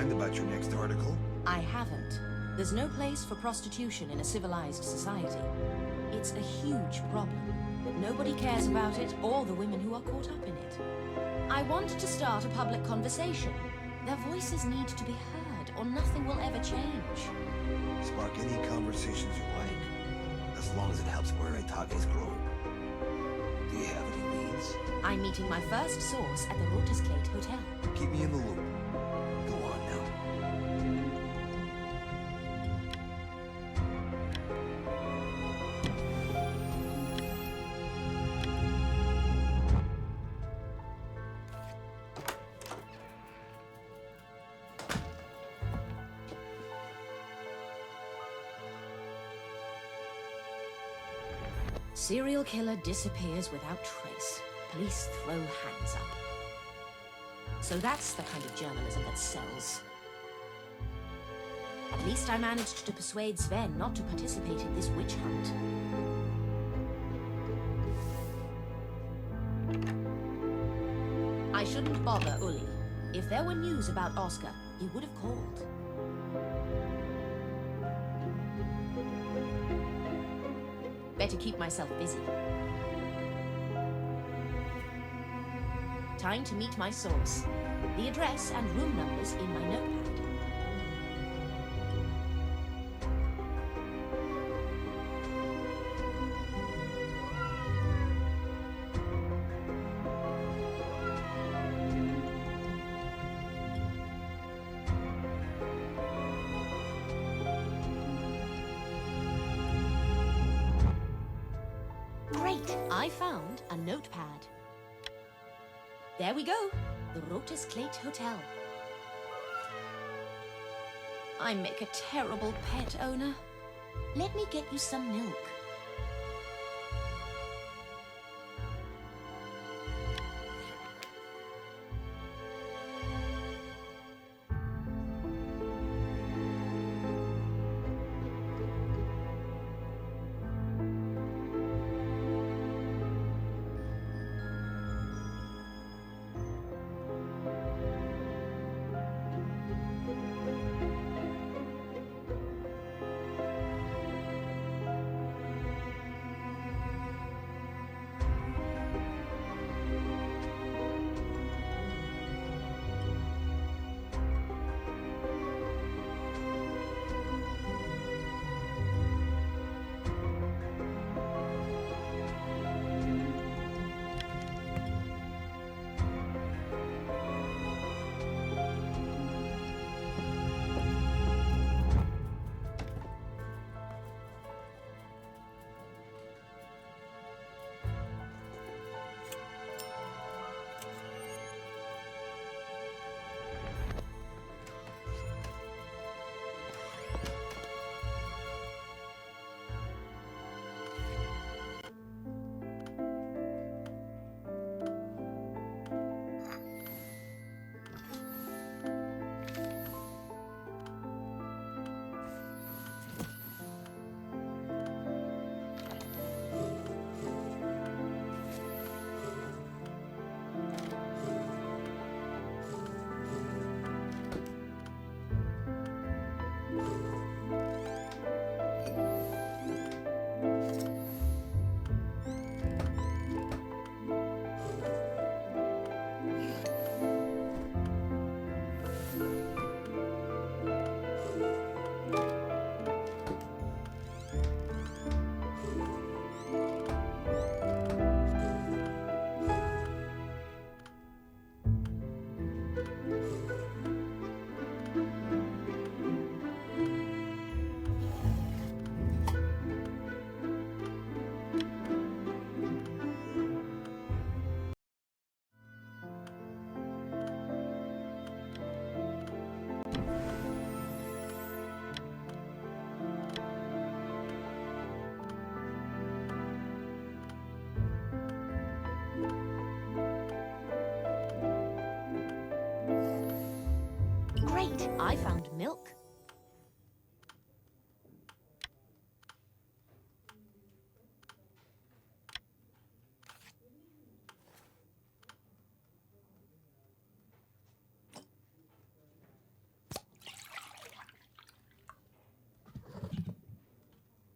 mind about your next article? I haven't. There's no place for prostitution in a civilized society. It's a huge problem, but nobody cares about it or the women who are caught up in it. I want to start a public conversation. Their voices need to be heard, or nothing will ever change. Spark any conversations you like, as long as it helps Boritage's growing. Do you have any leads? I'm meeting my first source at the Rotes Klate Hotel. Keep me in the loop. Go on now. Serial killer disappears without trace. Police throw hands up. So that's the kind of journalism that sells. At least I managed to persuade Sven not to participate in this witch hunt. I shouldn't bother Uli. If there were news about Oscar, he would have called. Better keep myself busy. Time to meet my source. The address and room numbers in my notepad. Great! I found a notepad. There we go. The Rotes Klate Hotel. I make a terrible pet owner. Let me get you some milk. Great! I found milk.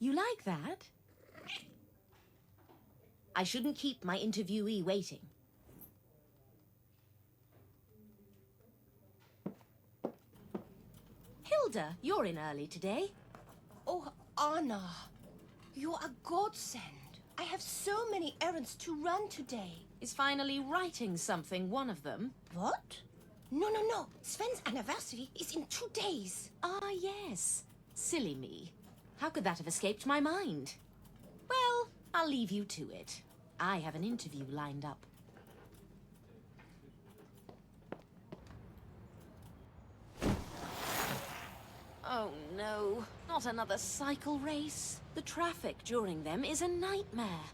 You like that? I shouldn't keep my interviewee waiting. Hilda, you're in early today. Oh, Anna, you're a godsend. I have so many errands to run today. Is finally writing something one of them? What? No. Sven's anniversary is in 2 days. Ah, yes. Silly me. How could that have escaped my mind? Well, I'll leave you to it. I have an interview lined up. Oh no, not another cycle race. The traffic during them is a nightmare.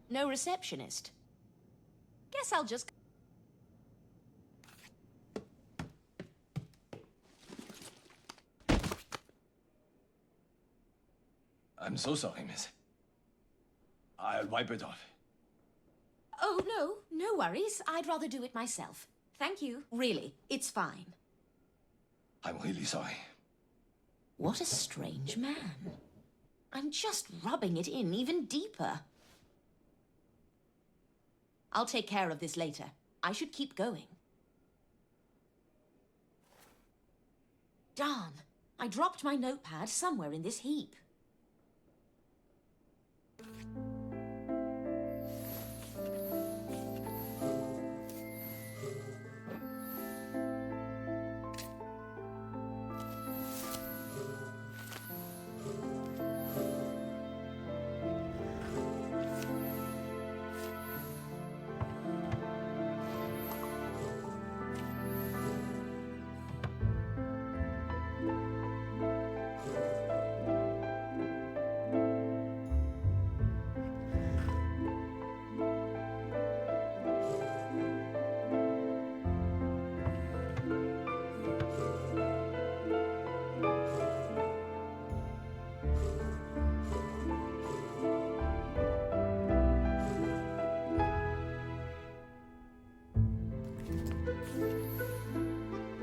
No receptionist. Guess I'll just... I'm so sorry, miss. I'll wipe it off. Oh, no worries. I'd rather do it myself. Thank you. Really, it's fine. I'm really sorry. What a strange man. I'm just rubbing it in even deeper. I'll take care of this later. I should keep going. Darn, I dropped my notepad somewhere in this heap.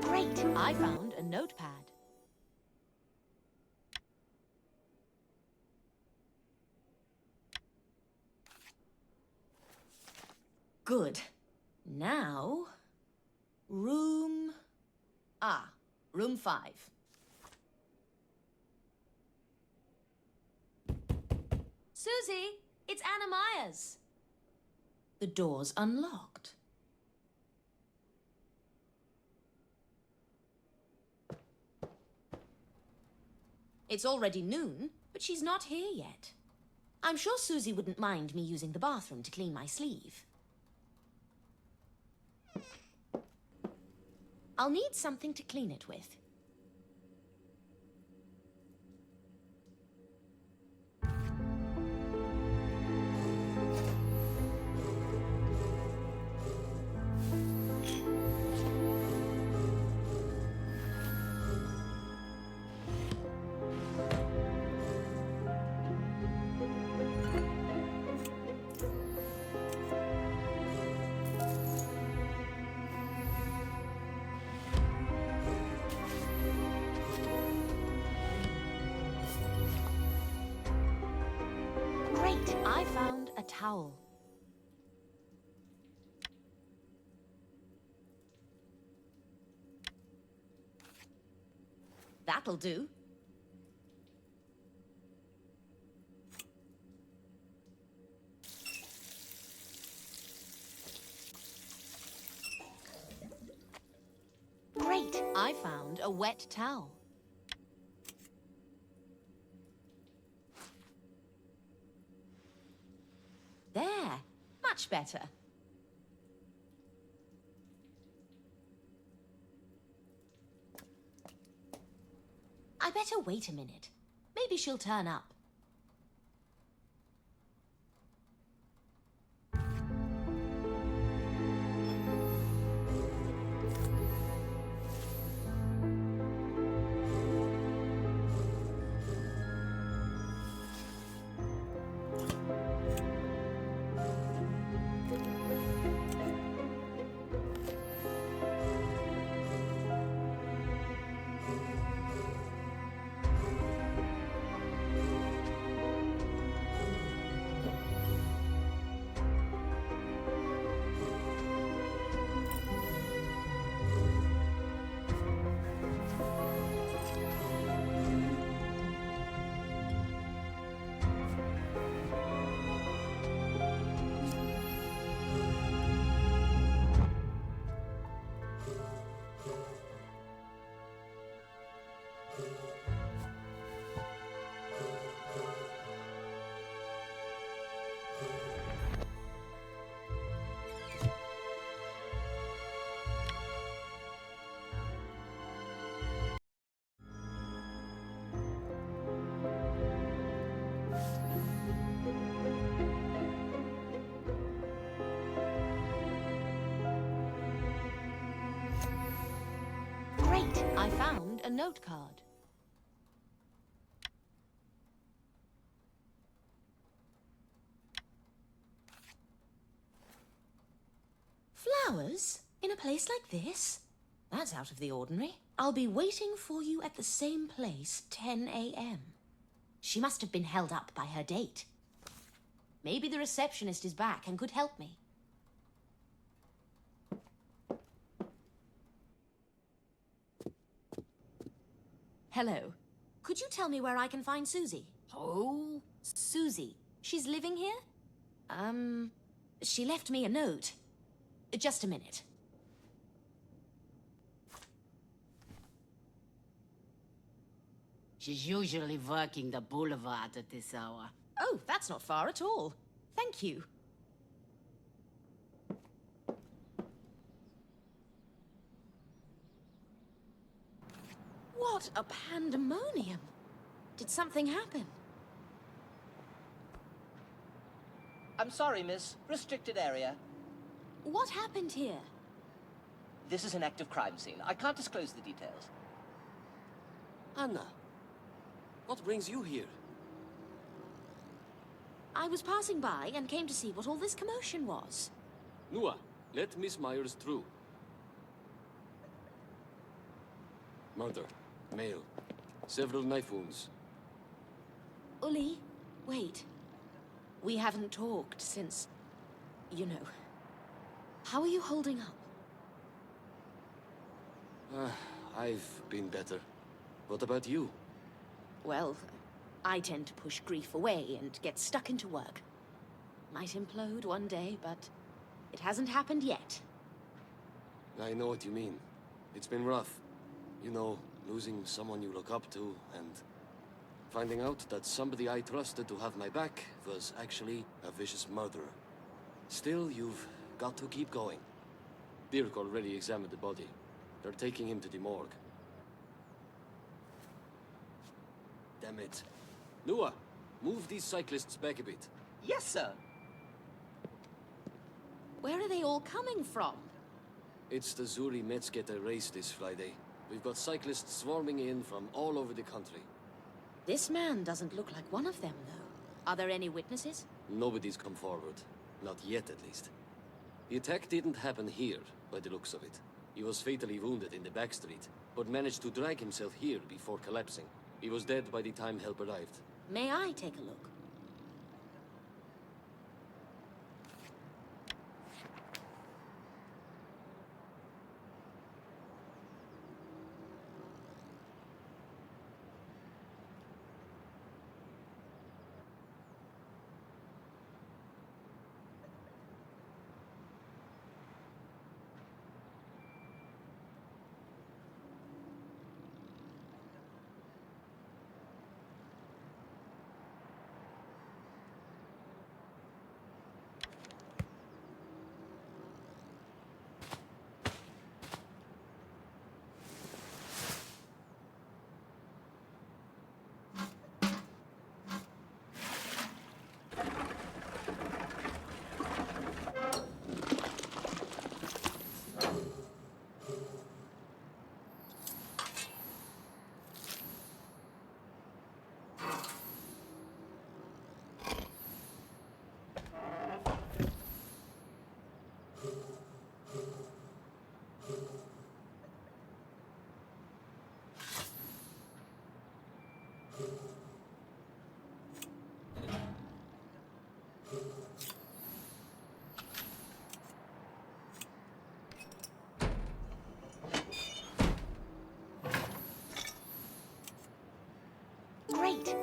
Great! I found a notepad. Good. Now... Room 5. Susie, it's Anna Myers. The door's unlocked. It's already noon, but she's not here yet. I'm sure Susie wouldn't mind me using the bathroom to clean my sleeve. I'll need something to clean it with. I found a towel. That'll do. Great! I found a wet towel. There! Much better. I better wait a minute. Maybe she'll turn up. Great! I found a note card. Flowers? In a place like this? That's out of the ordinary. I'll be waiting for you at the same place, 10 a.m. She must have been held up by her date. Maybe the receptionist is back and could help me. Hello. Could you tell me where I can find Susie? Oh, Susie. She's living here? She left me a note. Just a minute. She's usually working the boulevard at this hour. Oh, that's not far at all. Thank you. What a pandemonium! Did something happen? I'm sorry, miss. Restricted area. What happened here? This is an active crime scene. I can't disclose the details. Anna, what brings you here? I was passing by and came to see what all this commotion was. Nua, let Miss Myers through. Murder. Male. Several knife wounds. Uli, wait. We haven't talked since... you know. How are you holding up? I've been better. What about you? Well, I tend to push grief away and get stuck into work. Might implode one day, but it hasn't happened yet. I know what you mean. It's been rough. You know, losing someone you look up to, and finding out that somebody I trusted to have my back was actually a vicious murderer. Still, you've got to keep going. Dirk already examined the body. They're taking him to the morgue. Damn it. Nua, move these cyclists back a bit. Yes, sir. Where are they all coming from? It's the Zuri Metzgetter race this Friday. We've got cyclists swarming in from all over the country. This man doesn't look like one of them, though. Are there any witnesses? Nobody's come forward. Not yet, at least. The attack didn't happen here, by the looks of it. He was fatally wounded in the back street, but managed to drag himself here before collapsing. He was dead by the time help arrived. May I take a look?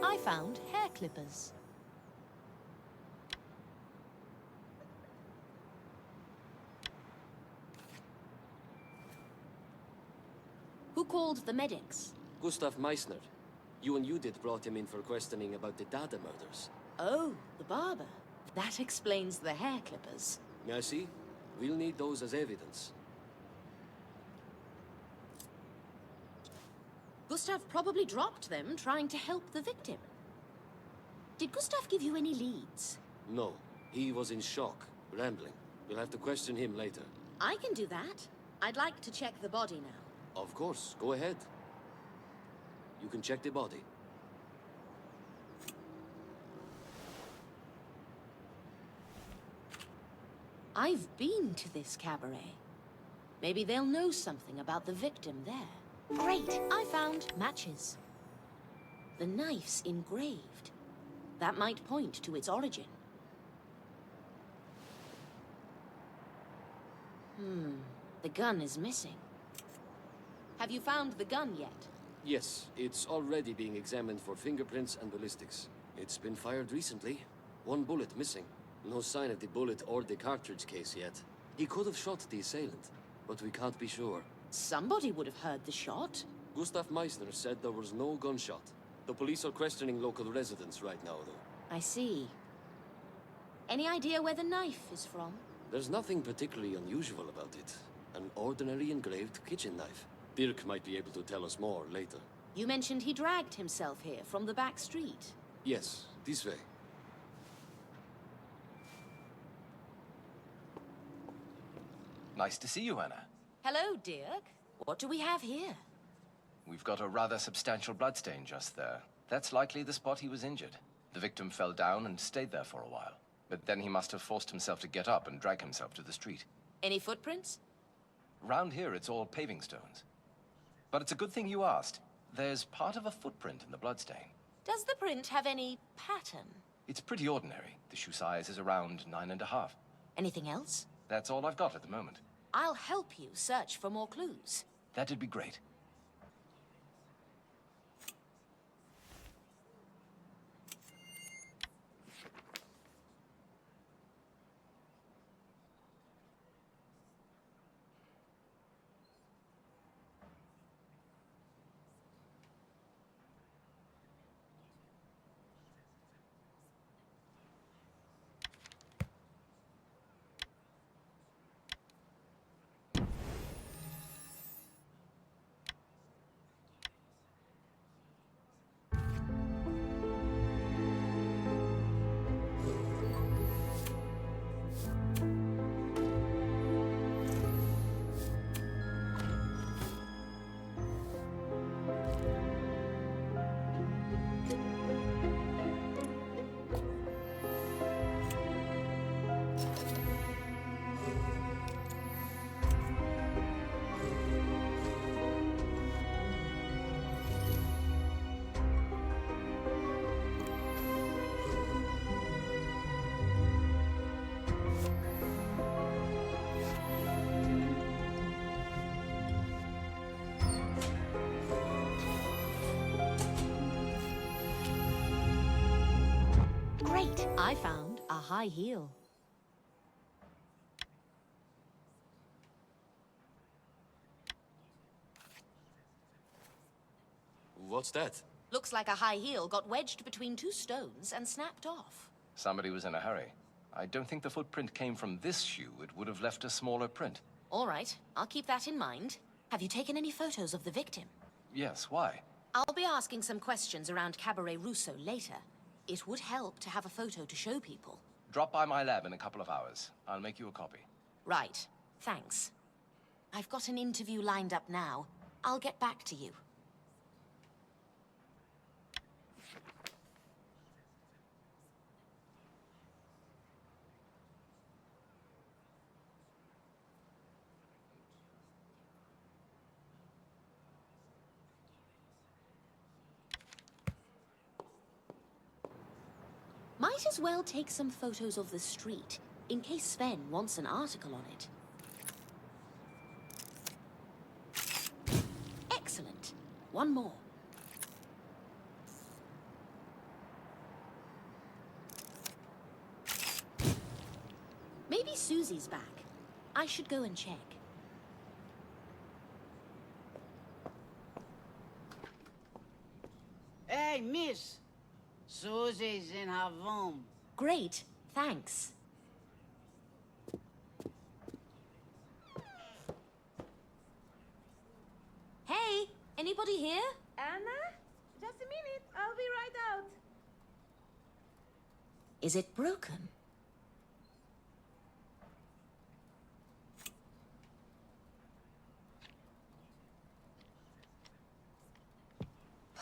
I found hair clippers. Who called the medics? Gustav Meissner. You and Judith brought him in for questioning about the Dada murders. Oh, the barber. That explains the hair clippers. I see. We'll need those as evidence. Gustav probably dropped them trying to help the victim. Did Gustav give you any leads? No. He was in shock, rambling. We'll have to question him later. I can do that. I'd like to check the body now. Of course, go ahead. You can check the body. I've been to this cabaret. Maybe they'll know something about the victim there. Great! I found matches. The knife's engraved. That might point to its origin. The gun is missing. Have you found the gun yet? Yes, it's already being examined for fingerprints and ballistics. It's been fired recently. One bullet missing. No sign of the bullet or the cartridge case yet. He could have shot the assailant, but we can't be sure. Somebody would have heard the shot. Gustav Meissner said there was no gunshot. The police are questioning local residents right now, though. I see. Any idea where the knife is from? There's nothing particularly unusual about it. An ordinary engraved kitchen knife. Dirk might be able to tell us more later. You mentioned he dragged himself here from the back street. Yes, this way. Nice to see you, Anna. Hello, Dirk. What do we have here? We've got a rather substantial bloodstain just there. That's likely the spot he was injured. The victim fell down and stayed there for a while. But then he must have forced himself to get up and drag himself to the street. Any footprints? Round here, it's all paving stones. But it's a good thing you asked. There's part of a footprint in the bloodstain. Does the print have any pattern? It's pretty ordinary. The shoe size is around 9.5. Anything else? That's all I've got at the moment. I'll help you search for more clues. That'd be great. Great! I found a high heel. What's that? Looks like a high heel got wedged between two stones and snapped off. Somebody was in a hurry. I don't think the footprint came from this shoe. It would have left a smaller print. All right, I'll keep that in mind. Have you taken any photos of the victim? Yes, why? I'll be asking some questions around Cabaret Russo later. It would help to have a photo to show people. Drop by my lab in a couple of hours. I'll make you a copy. Right. Thanks. I've got an interview lined up now. I'll get back to you. Might as well take some photos of the street, in case Sven wants an article on it. Excellent. One more. Susie's back. I should go and check. Hey, miss. Susie's in her room. Great, thanks. Hey, anybody here? Anna? Just a minute. I'll be right out. Is it broken?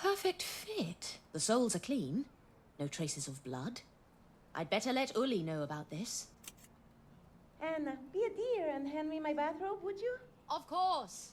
Perfect fit. The soles are clean. No traces of blood. I'd better let Uli know about this. Anna, be a dear and hand me my bathrobe, would you? Of course.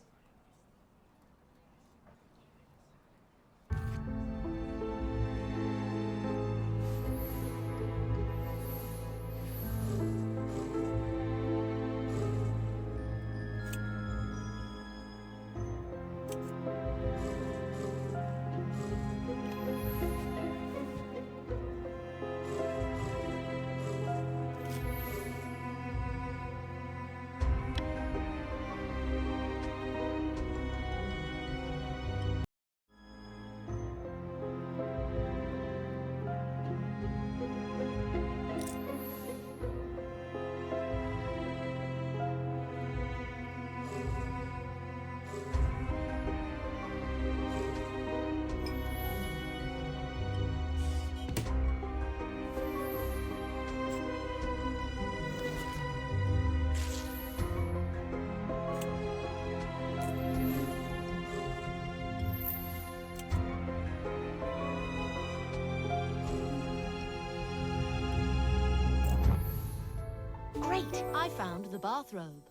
Great! I found the bathrobe.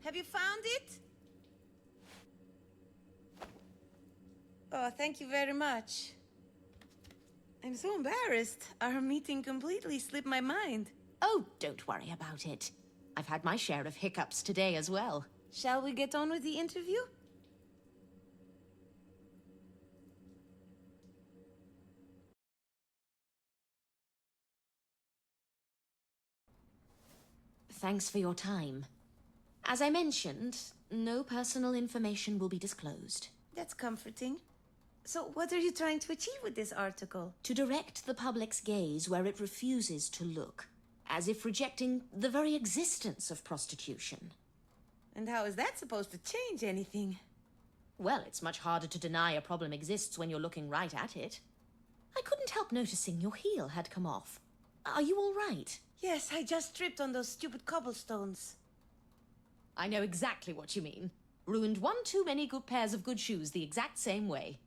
Have you found it? Oh, thank you very much. I'm so embarrassed. Our meeting completely slipped my mind. Oh, don't worry about it. I've had my share of hiccups today as well. Shall we get on with the interview? Thanks for your time. As I mentioned, no personal information will be disclosed. That's comforting. So what are you trying to achieve with this article? To direct the public's gaze where it refuses to look, as if rejecting the very existence of prostitution. And how is that supposed to change anything? Well, it's much harder to deny a problem exists when you're looking right at it. I couldn't help noticing your heel had come off. Are you all right? Yes, I just tripped on those stupid cobblestones. I know exactly what you mean. Ruined one too many good pairs of good shoes the exact same way.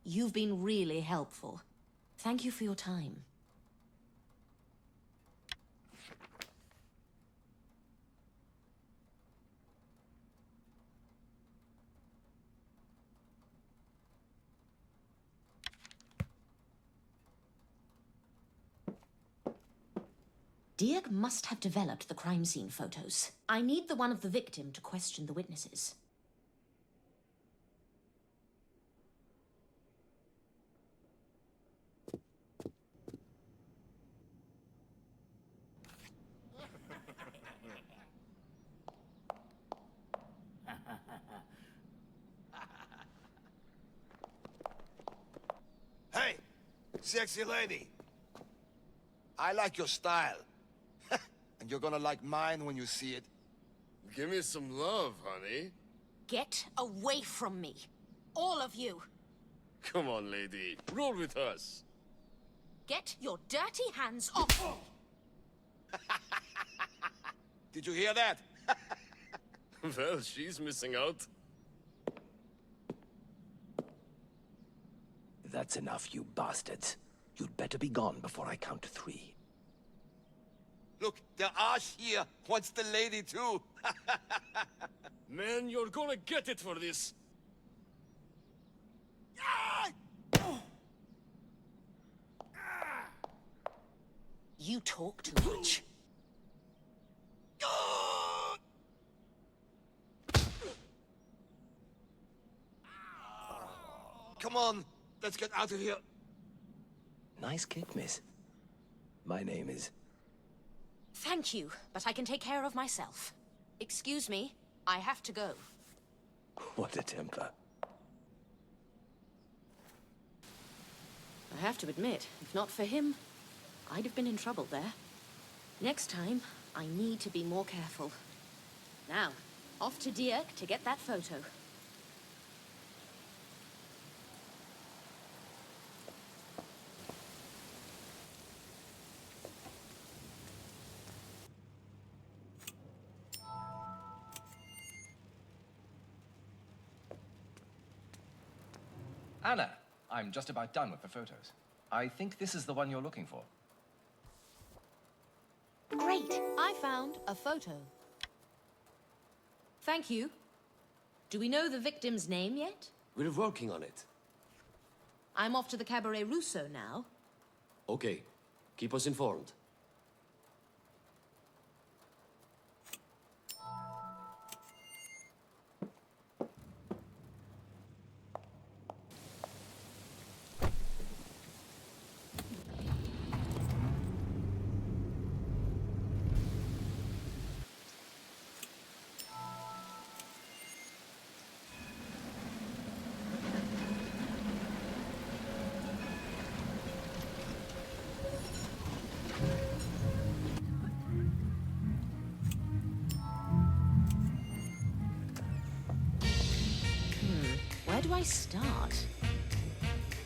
You've been really helpful. Thank you for your time. Dirk must have developed the crime scene photos. I need the one of the victim to question the witnesses. Hey, sexy lady. I like your style. And you're gonna like mine when you see it. Give me some love, honey. Get away from me. All of you. Come on, lady. Roll with us. Get your dirty hands off me. Did you hear that? Well, she's missing out. That's enough, you bastards. You'd better be gone before I count to 3. Look, the arse here wants the lady too. Man, you're gonna get it for this. You talk too much. come on. Let's get out of here. Nice kick, miss. My name is... Thank you, but I can take care of myself. Excuse me, I have to go. What a temper. I have to admit, if not for him, I'd have been in trouble there. Next time, I need to be more careful. Now, off to Dirk to get that photo. Anna, I'm just about done with the photos. I think this is the one you're looking for. Great! I found a photo. Thank you. Do we know the victim's name yet? We're working on it. I'm off to the Cabaret Rousseau now. Okay. Keep us informed. Where do I start?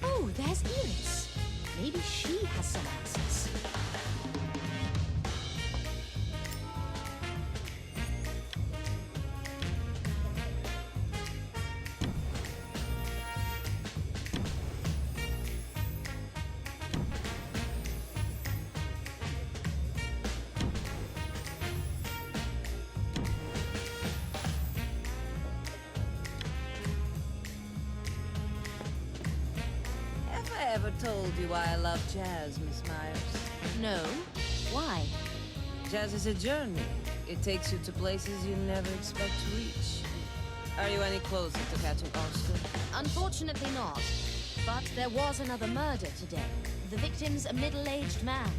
Oh, there's Iris. Maybe she has some answers. Have I ever told you why I love jazz, Miss Myers? No. Why? Jazz is a journey. It takes you to places you never expect to reach. Are you any closer to catching Oscar? Unfortunately not. But there was another murder today. The victim's a middle-aged man.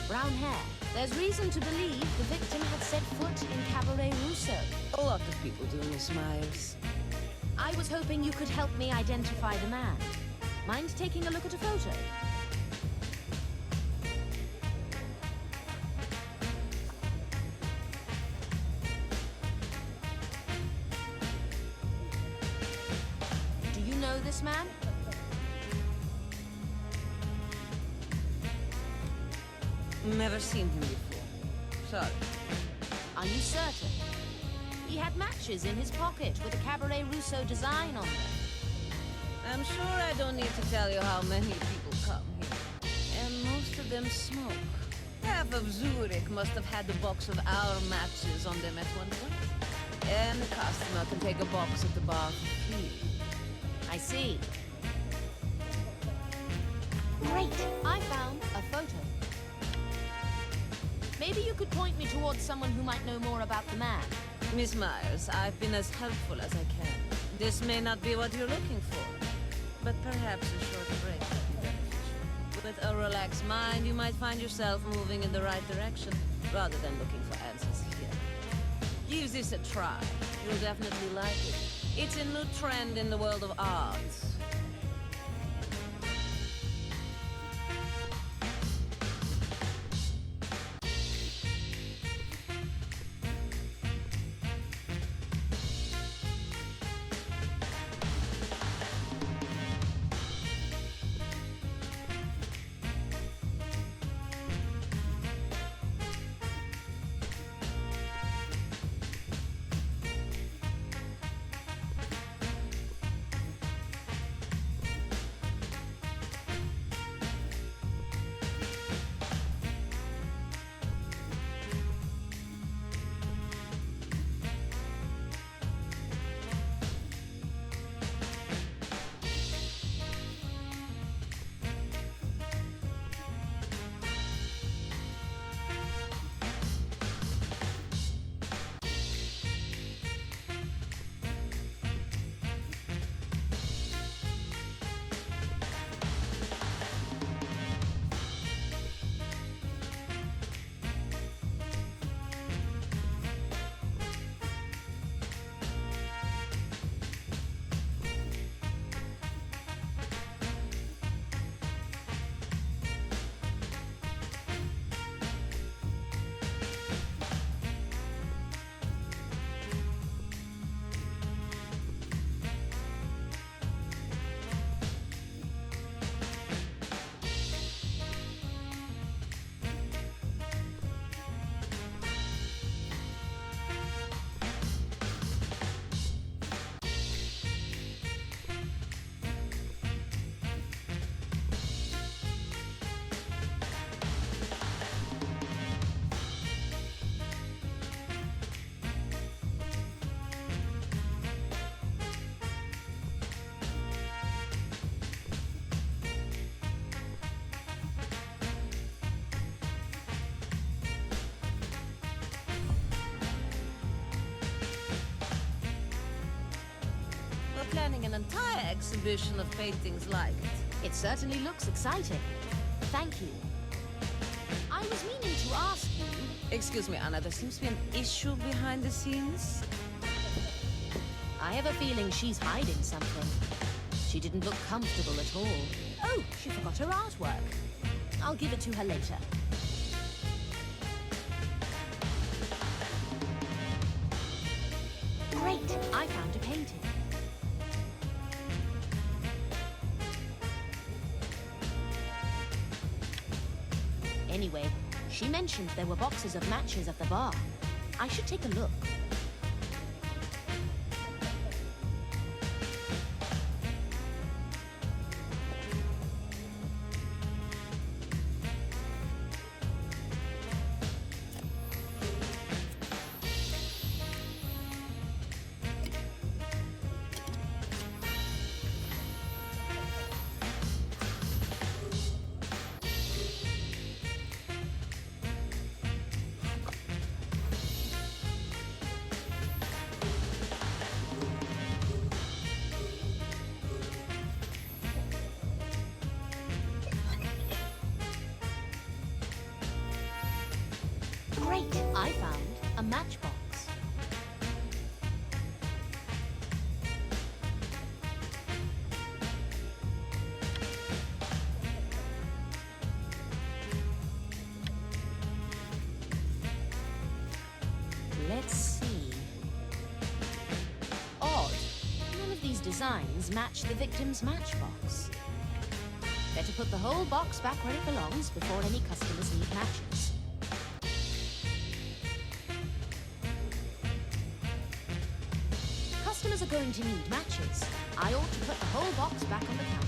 Brown hair. There's reason to believe the victim had set foot in Cabaret Rousseau. A lot of people do, Miss Myers. I was hoping you could help me identify the man. Mind taking a look at a photo? Do you know this man? Never seen him before. Sorry. Are you certain? He had matches in his pocket with a Cabaret Rousseau design on them. I'm sure I don't need to tell you how many people come here. And most of them smoke. Half of Zurich must have had a box of our matches on them at one point. And the customer can take a box at the bar for free. I see. Great! I found a photo. Maybe you could point me towards someone who might know more about the man. Miss Myers, I've been as helpful as I can. This may not be what you're looking for, but perhaps a short break would be beneficial. With a relaxed mind, you might find yourself moving in the right direction, rather than looking for answers here. Give this a try. You'll definitely like it. It's a new trend in the world of art. planning an entire exhibition of paintings like it. It certainly looks exciting. Thank you. I was meaning to ask you... Excuse me, Anna, there seems to be an issue behind the scenes. I have a feeling she's hiding something. She didn't look comfortable at all. Oh, she forgot her artwork. I'll give it to her later. Great! I found a painting. Anyway, she mentioned there were boxes of matches at the bar. I should take a look. Great! I found a matchbox. Let's see. Odd. None of these designs match the victim's matchbox. Better put the whole box back where it belongs before any customers need matches. Customers are going to need matches. I ought to put the whole box back on the counter.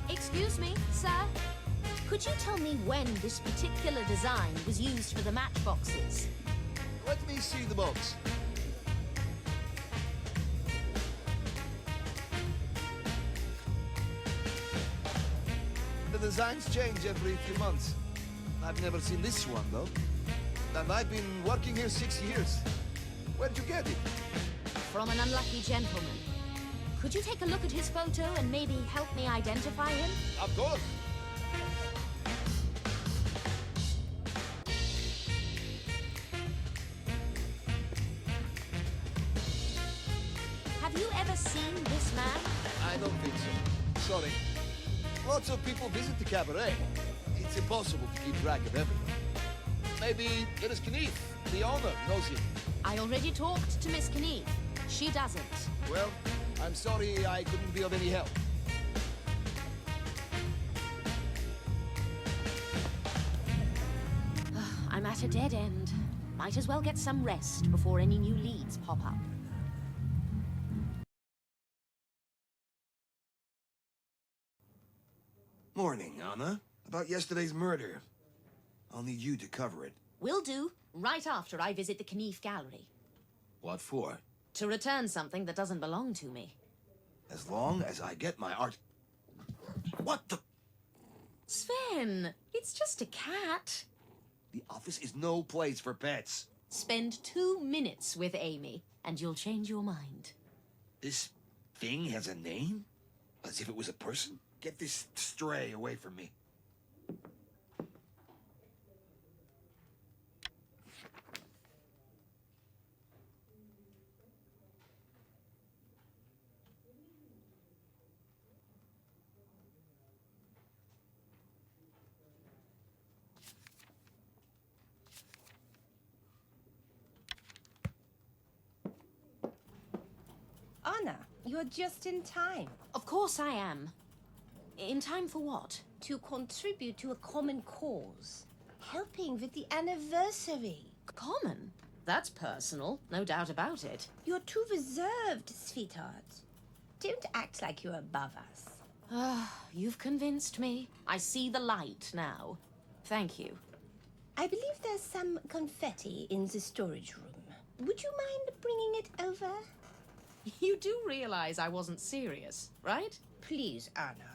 Excuse me, sir. Could you tell me when this particular design was used for the matchboxes? Let me see the box. The designs change every few months. I've never seen this one, though. And I've been working here 6 years. Where'd you get it? From an unlucky gentleman. Could you take a look at his photo and maybe help me identify him? Of course. Have you ever seen this man? I don't think so. Sorry. Lots of people visit the cabaret. It's impossible to keep track of everyone. Maybe Miss Knief, the owner, knows him. I already talked to Miss Knief. She doesn't. Well, I'm sorry I couldn't be of any help. I'm at a dead end. Might as well get some rest before any new leads pop up. Morning, Anna. About yesterday's murder. I'll need you to cover it. Will do, right after I visit the Knief Gallery. What for? To return something that doesn't belong to me. As long as I get my art... What the... Sven, it's just a cat. The office is no place for pets. Spend 2 minutes with Amy, and you'll change your mind. This thing has a name? As if it was a person? Get this stray away from me. Anna, you're just in time. Of course I am. In time for what? To contribute to a common cause. Helping with the anniversary. Common? That's personal, no doubt about it. You're too reserved, sweetheart. Don't act like you're above us. You've convinced me. I see the light now. Thank you. I believe there's some confetti in the storage room. Would you mind bringing it over? You do realize I wasn't serious, right? Please, Anna.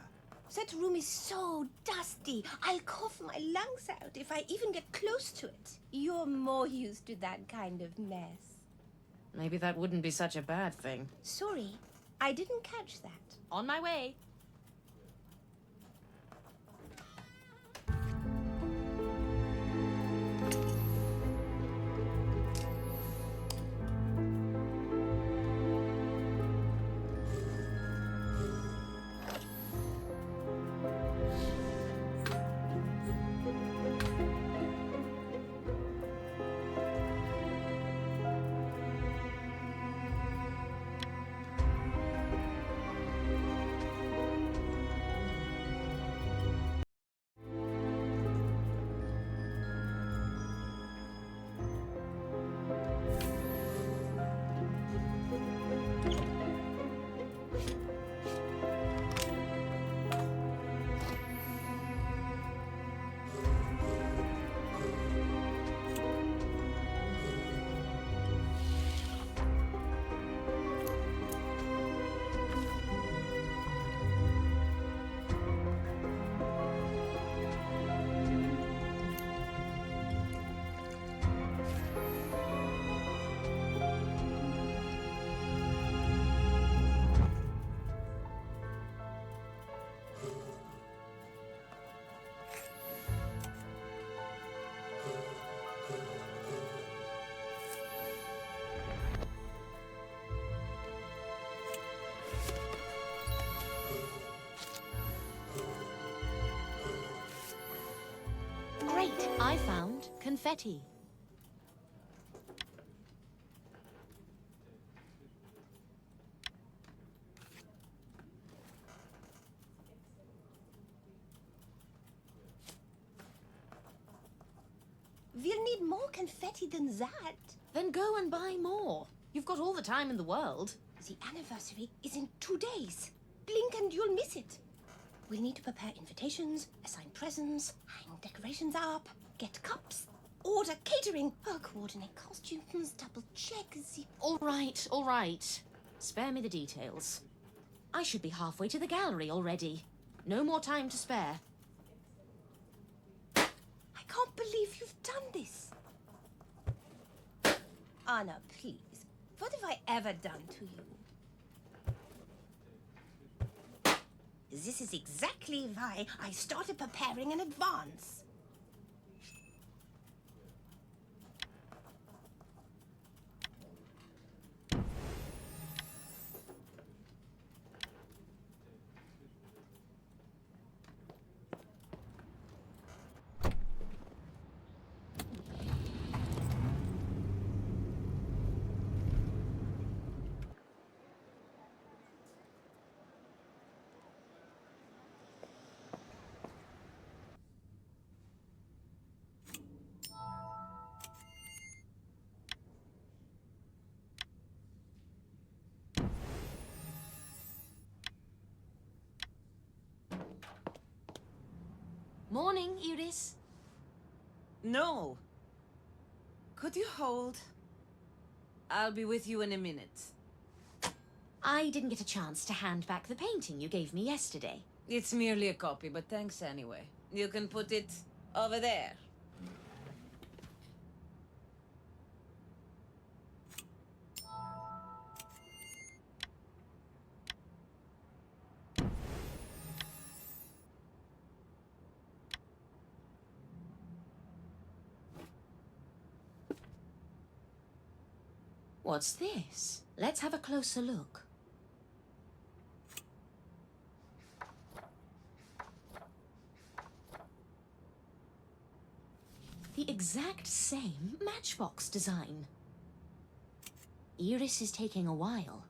That room is so dusty. I'll cough my lungs out if I even get close to it. You're more used to that kind of mess. Maybe that wouldn't be such a bad thing. Sorry, I didn't catch that. On my way. Great! I found confetti. We'll need more confetti than that. Then go and buy more. You've got all the time in the world. The anniversary is in 2 days. Blink and you'll miss it. We'll need to prepare invitations, assign presents, hang decorations up, get cups, order catering, coordinate costumes, double check the... All right. Spare me the details. I should be halfway to the gallery already. No more time to spare. I can't believe you've done this. Anna, please. What have I ever done to you? This is exactly why I started preparing in advance. Morning, Iris. No. Could you hold? I'll be with you in a minute. I didn't get a chance to hand back the painting you gave me yesterday. It's merely a copy, but thanks anyway. You can put it over there. What's this? Let's have a closer look. The exact same matchbox design. Iris is taking a while.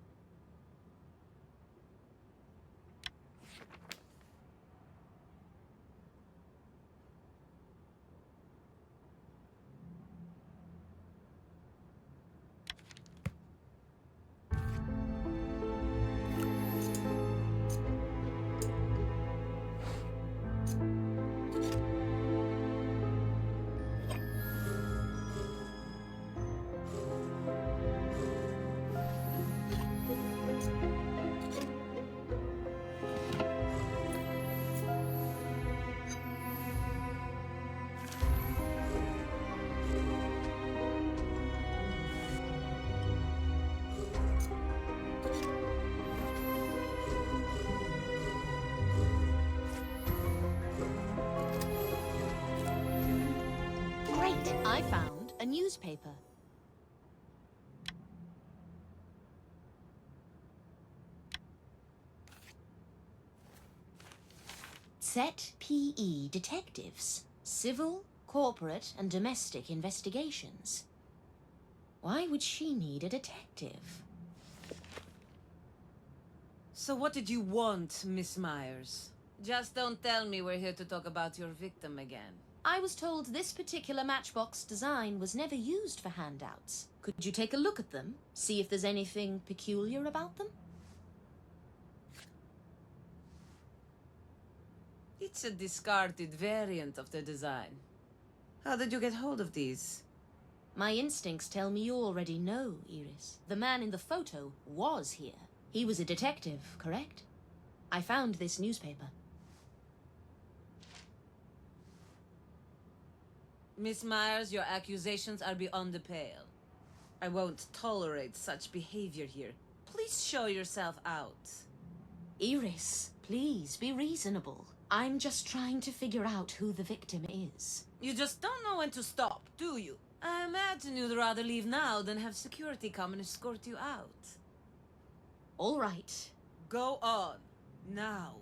I found a newspaper. Set PE Detectives. Civil, corporate, and domestic investigations. Why would she need a detective? So what did you want, Miss Myers? Just don't tell me we're here to talk about your victim again. I was told this particular matchbox design was never used for handouts. Could you take a look at them? See if there's anything peculiar about them? It's a discarded variant of the design. How did you get hold of these? My instincts tell me you already know, Iris. The man in the photo was here. He was a detective, correct? I found this newspaper. Miss Myers, your accusations are beyond the pale. I won't tolerate such behavior here. Please show yourself out. Iris, please be reasonable. I'm just trying to figure out who the victim is. You just don't know when to stop, do you? I imagine you'd rather leave now than have security come and escort you out. All right. Go on. Now.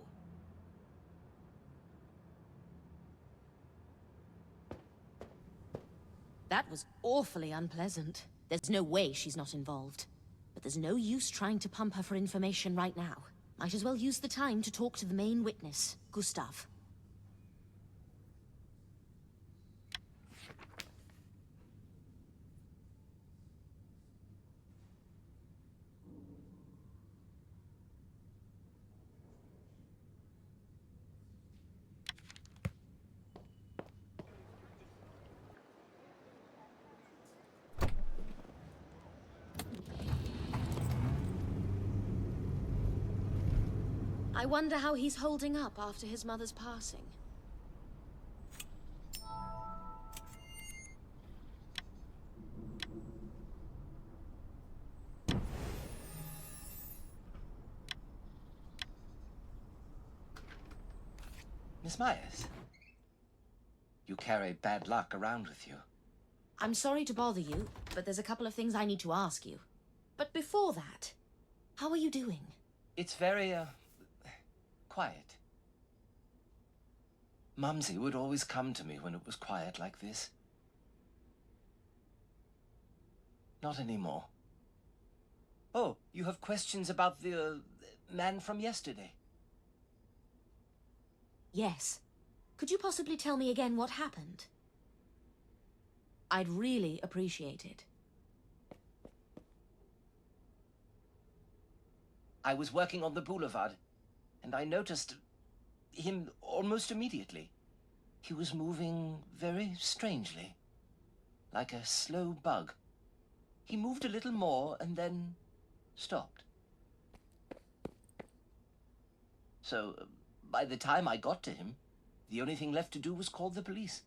That was awfully unpleasant. There's no way she's not involved. But there's no use trying to pump her for information right now. Might as well use the time to talk to the main witness, Gustav. I wonder how he's holding up after his mother's passing. Miss Myers, you carry bad luck around with you. I'm sorry to bother you, but there's a couple of things I need to ask you. But before that, how are you doing? It's very, quiet. Mumsy would always come to me when it was quiet like this. Not anymore. Oh, you have questions about the man from yesterday? Yes. Could you possibly tell me again what happened? I'd really appreciate it. I was working on the boulevard, and I noticed him almost immediately. He was moving very strangely, like a slow bug. He moved a little more and then stopped. So, by the time I got to him, the only thing left to do was call the police.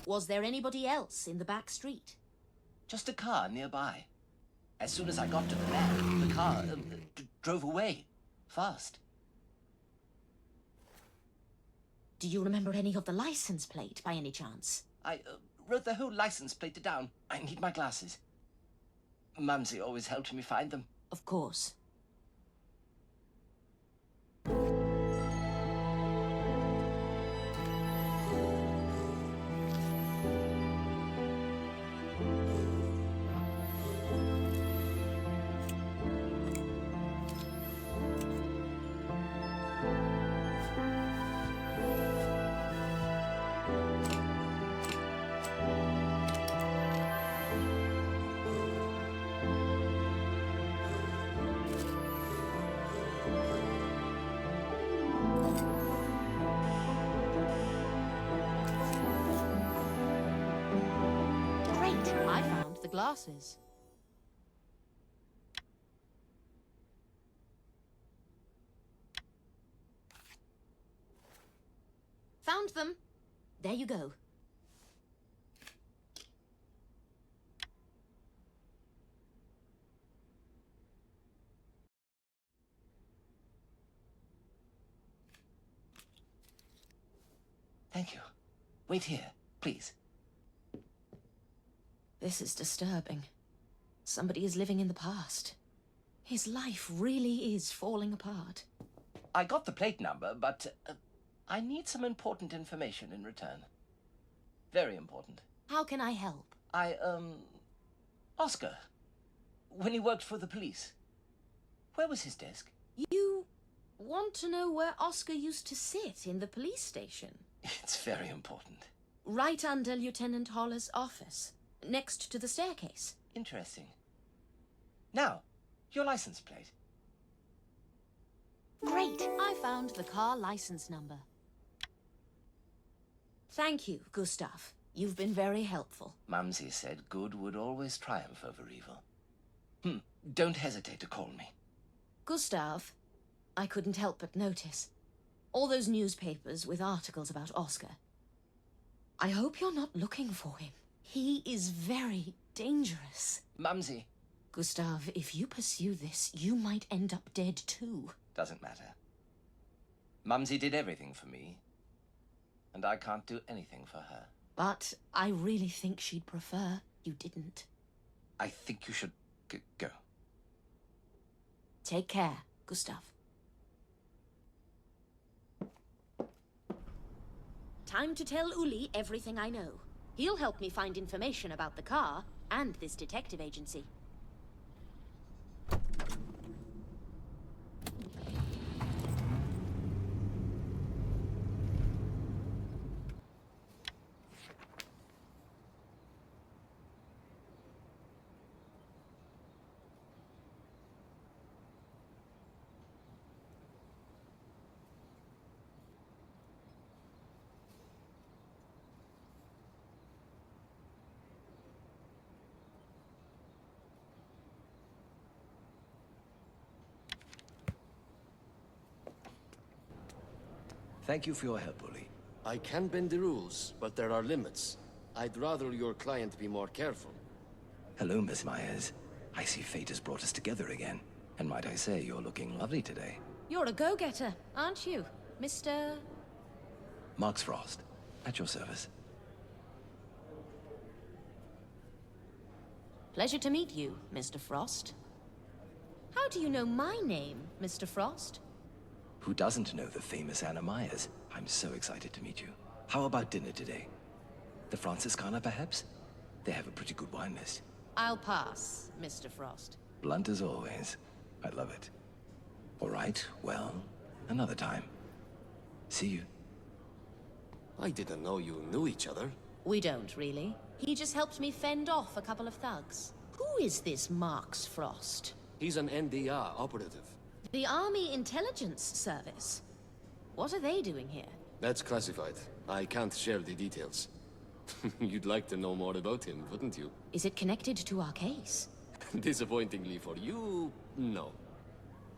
Was there anybody else in the back street? Just a car nearby. As soon as I got to the man, the car drove away, fast. Do you remember any of the license plate, by any chance? I wrote the whole license plate down. I need my glasses. Mumsy always helped me find them. Of course. I found the glasses. Found them. There you go. Thank you. Wait here. Please. This is disturbing. Somebody is living in the past. His life really is falling apart. I got the plate number, but I need some important information in return. Very important. How can I help? Oscar. When he worked for the police. Where was his desk? You want to know where Oscar used to sit in the police station? It's very important. Right under Lieutenant Holler's office, next to the staircase. Interesting. Now, your license plate. Great! I found the car license number. Thank you, Gustav. You've been very helpful. Mumsy said good would always triumph over evil. Don't hesitate to call me. Gustav, I couldn't help but notice. All those newspapers with articles about Oscar. I hope you're not looking for him. He is very dangerous. Mumsy. Gustav, if you pursue this, you might end up dead too. Doesn't matter. Mumsy did everything for me, and I can't do anything for her. But I really think she'd prefer you didn't. I think you should go. Take care, Gustav. Time to tell Uli everything I know. He'll help me find information about the car and this detective agency. Thank you for your help, Uli. I can bend the rules, but there are limits. I'd rather your client be more careful. Hello, Miss Myers. I see fate has brought us together again. And might I say, you're looking lovely today. You're a go-getter, aren't you, Mr. Marks Frost, at your service. Pleasure to meet you, Mr. Frost. How do you know my name, Mr. Frost? Who doesn't know the famous Anna Myers? I'm so excited to meet you. How about dinner today? The Franciscana, perhaps? They have a pretty good wine list. I'll pass, Mr. Frost. Blunt as always. I love it. All right, well, another time. See you. I didn't know you knew each other. We don't, really. He just helped me fend off a couple of thugs. Who is this Marks Frost? He's an NDR operative. The Army Intelligence Service. What are they doing here? That's classified. I can't share the details. You'd like to know more about him, wouldn't you? Is it connected to our case? Disappointingly for you, no.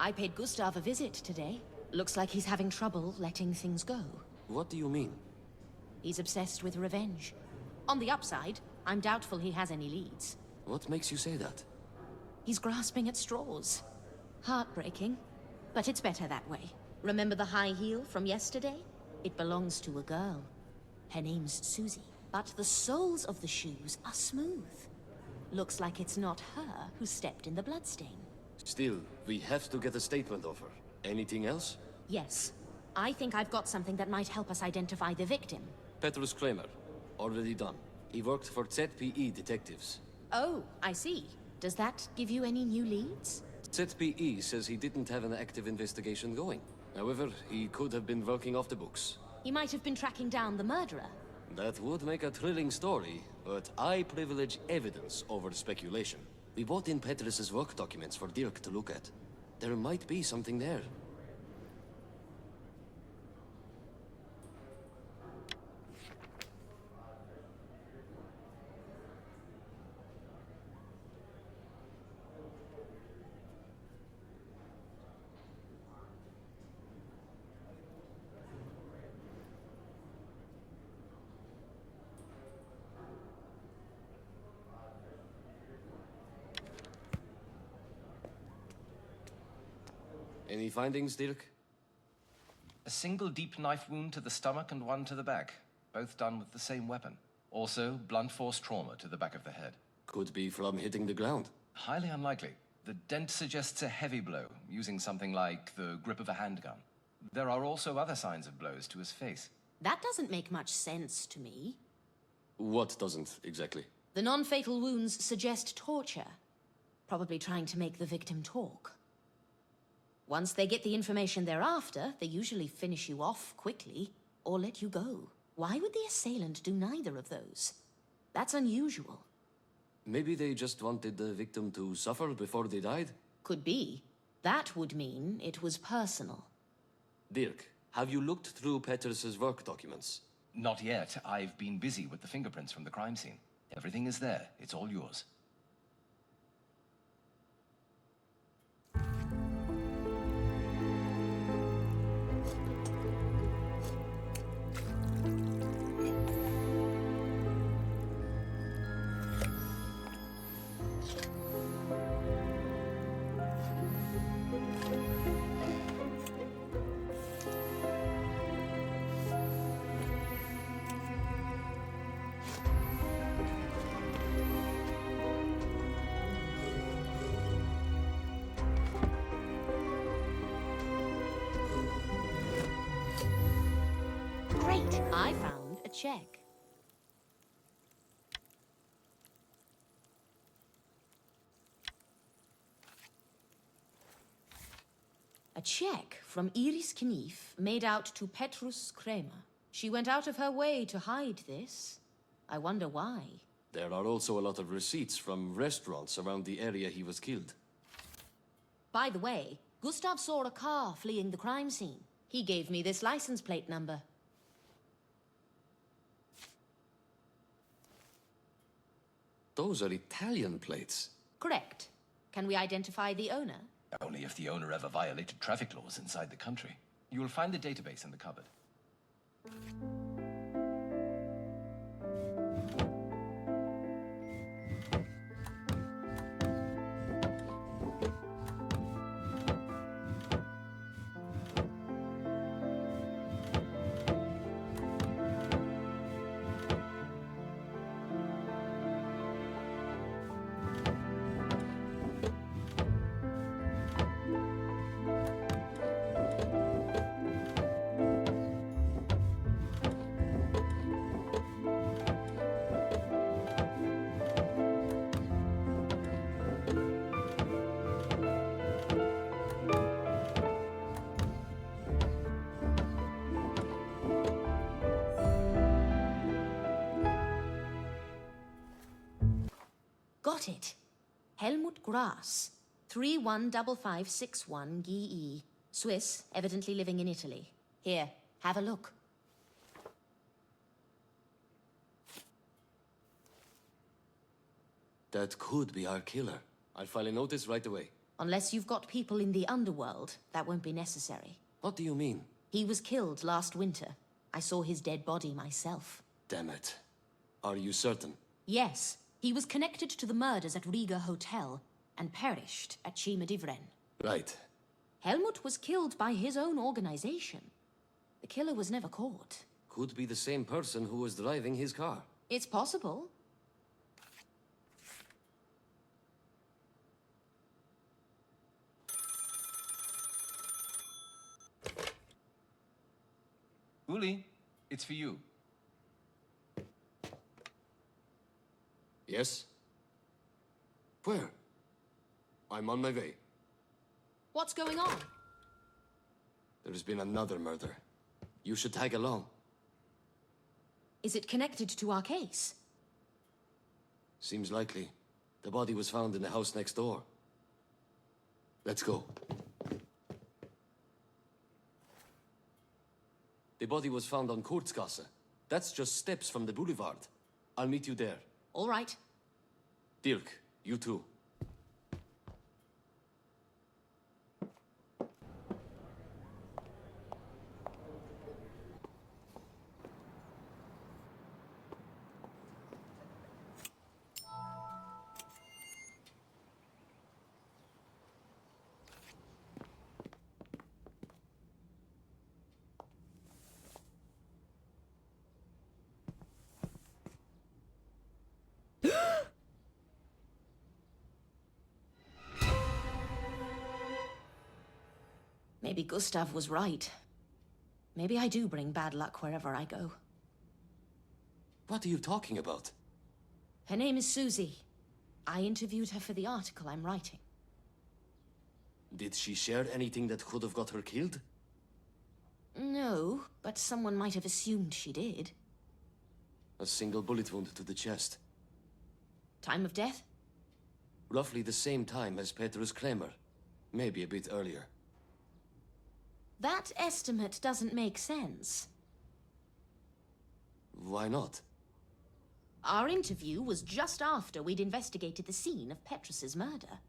I paid Gustav a visit today. Looks like he's having trouble letting things go. What do you mean? He's obsessed with revenge. On the upside, I'm doubtful he has any leads. What makes you say that? He's grasping at straws. Heartbreaking, but it's better that way. Remember the high heel from yesterday? It belongs to a girl. Her name's Susie, but the soles of the shoes are smooth. Looks like it's not her who stepped in the bloodstain. Still, we have to get a statement of her. Anything else? Yes. I think I've got something that might help us identify the victim. Petrus Kramer. Already done. He worked for ZPE detectives. Oh, I see. Does that give you any new leads? ZPE says he didn't have an active investigation going. However, he could have been working off the books. He might have been tracking down the murderer. That would make a thrilling story, but I privilege evidence over speculation. We brought in Petrus's work documents for Dirk to look at. There might be something there. Any findings, Dirk? A single deep knife wound to the stomach and one to the back, both done with the same weapon. Also, blunt force trauma to the back of the head. Could be from hitting the ground. Highly unlikely. The dent suggests a heavy blow, using something like the grip of a handgun. There are also other signs of blows to his face. That doesn't make much sense to me. What doesn't, exactly? The non-fatal wounds suggest torture. Probably trying to make the victim talk. Once they get the information they're after, they usually finish you off quickly, or let you go. Why would the assailant do neither of those? That's unusual. Maybe they just wanted the victim to suffer before they died? Could be. That would mean it was personal. Dirk, have you looked through Petters's work documents? Not yet. I've been busy with the fingerprints from the crime scene. Everything is there. It's all yours. Great! I found a check. A check from Iris Knief made out to Petrus Kramer. She went out of her way to hide this. I wonder why. There are also a lot of receipts from restaurants around the area he was killed. By the way, Gustav saw a car fleeing the crime scene. He gave me this license plate number. Those are Italian plates. Correct. Can we identify the owner? Only if the owner ever violated traffic laws inside the country. You will find the database in the cupboard. Got it. Helmut Grass, 315561 GE. Swiss, evidently living in Italy. Here, have a look. That could be our killer. I'll file a notice right away. Unless you've got people in the underworld, that won't be necessary. What do you mean? He was killed last winter. I saw his dead body myself. Damn it. Are you certain? Yes, he was connected to the murders at Riga Hotel and perished at Cima di Vren. Right. Helmut was killed by his own organization. The killer was never caught. Could be the same person who was driving his car. It's possible. Uli, it's for you. Yes? Where? I'm on my way. What's going on? There's been another murder. You should tag along. Is it connected to our case? Seems likely. The body was found in the house next door. Let's go. The body was found on Kurzgasse. That's just steps from the boulevard. I'll meet you there. All right. Dirk, you too. Maybe Gustav was right. Maybe I do bring bad luck wherever I go. What are you talking about? Her name is Susie. I interviewed her for the article I'm writing. Did she share anything that could have got her killed? No, but someone might have assumed she did. A single bullet wound to the chest. Time of death? Roughly the same time as Petrus Kremer. Maybe a bit earlier. That estimate doesn't make sense. Why not? Our interview was just after we'd investigated the scene of Petrus's murder.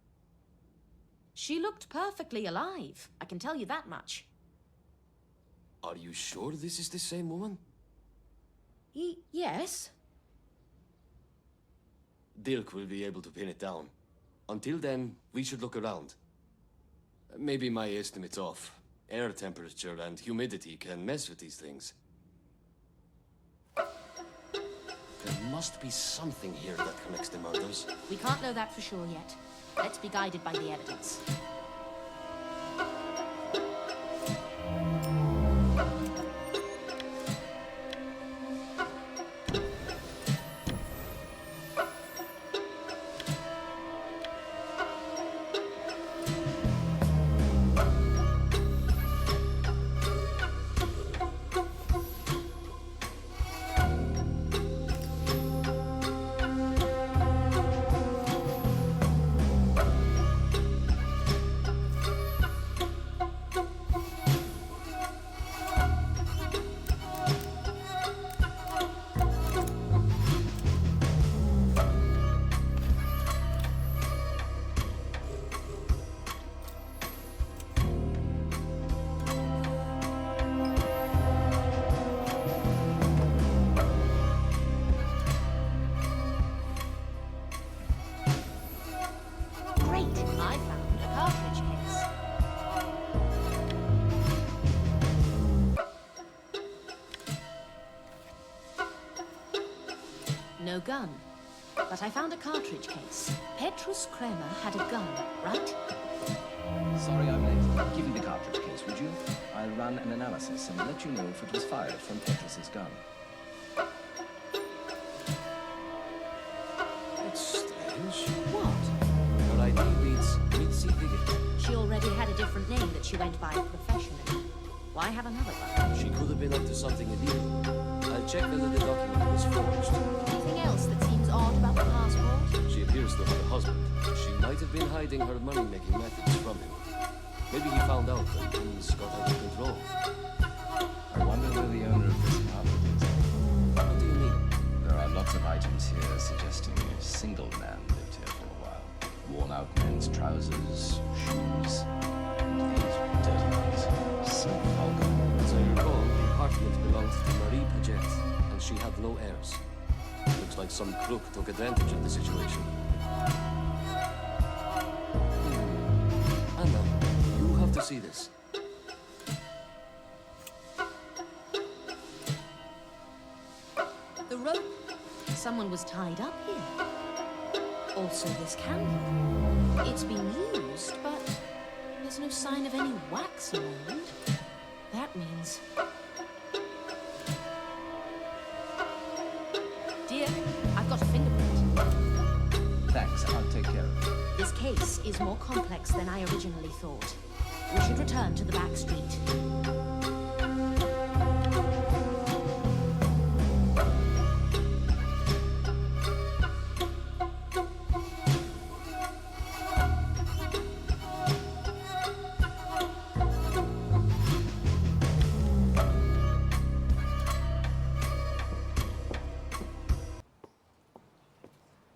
She looked perfectly alive, I can tell you that much. Are you sure this is the same woman? Yes. Dirk will be able to pin it down. Until then, we should look around. Maybe my estimate's off. Air temperature and humidity can mess with these things. There must be something here that connects the murders. We can't know that for sure yet. Let's be guided by the evidence. No gun. But I found a cartridge case. Petrus Kremer had a gun, right? Sorry I'm late. Give me the cartridge case, would you? I'll run an analysis and let you know if it was fired from Petrus's gun. It's strange. What? Her ID reads Mitzi Vigil. She already had a different name that she went by professionally. Why have another one? She could have been up to something illegal. I'll check whether the document was forged. Anything else that seems odd about the passport? She appears to have a husband. She might have been hiding her money-making methods from him. Maybe he found out and things got out of control. I wonder where the owner of this apartment is. What do you mean? There are lots of items here suggesting a single man lived here for a while. Worn-out men's trousers, shoes, and these dirty ones. So vulgar. As I recall, the apartment belonged to Marie Paget, and she had no heirs. Looks like some crook took advantage of the situation. Anna, you have to see this. The rope. Someone was tied up here. Also this candle. It's been used, but there's no sign of any wax around. That means... Dear, I've got a fingerprint. Thanks, I'll take care of it. This case is more complex than I originally thought. We should return to the back street.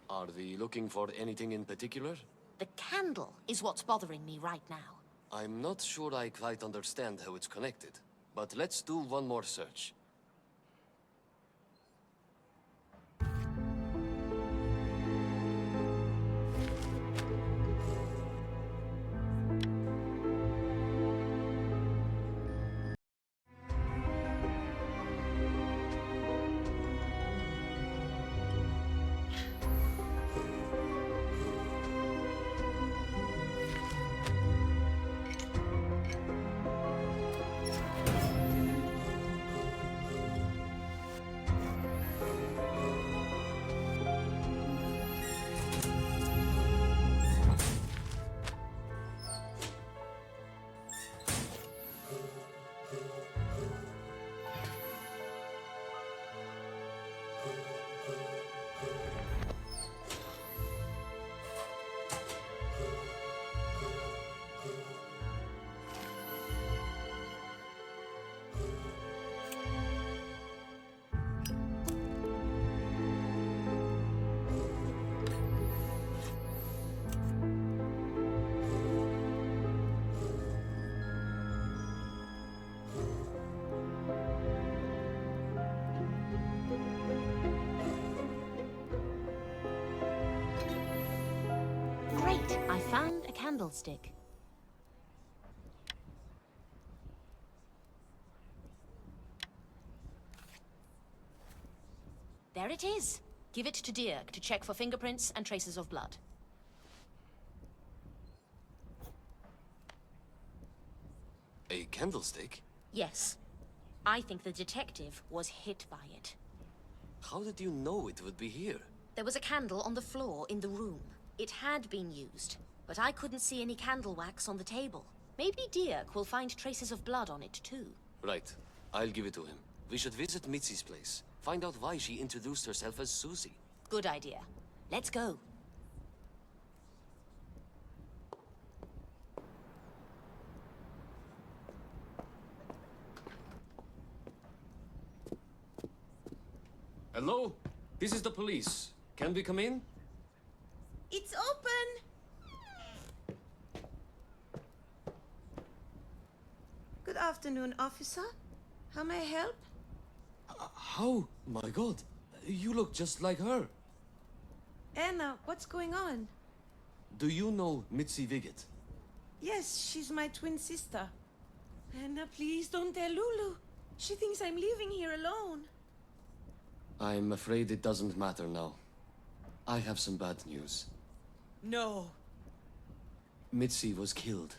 Are they looking for anything in particular? The candle is what's bothering me right now. I'm not sure I quite understand how it's connected, but let's do one more search. Great! I found a candlestick. There it is. Give it to Dirk to check for fingerprints and traces of blood. A candlestick? Yes. I think the detective was hit by it. How did you know it would be here? There was a candle on the floor in the room. It had been used, but I couldn't see any candle wax on the table. Maybe Dirk will find traces of blood on it too. Right. I'll give it to him. We should visit Mitzi's place. Find out why she introduced herself as Susie. Good idea. Let's go. Hello? This is the police. Can we come in? It's open! Good afternoon, officer. How may I help? How? My God. You look just like her. Anna, what's going on? Do you know Mitzi Viget? Yes, she's my twin sister. Anna, please don't tell Lulu. She thinks I'm leaving here alone. I'm afraid it doesn't matter now. I have some bad news. No. Mitzi was killed.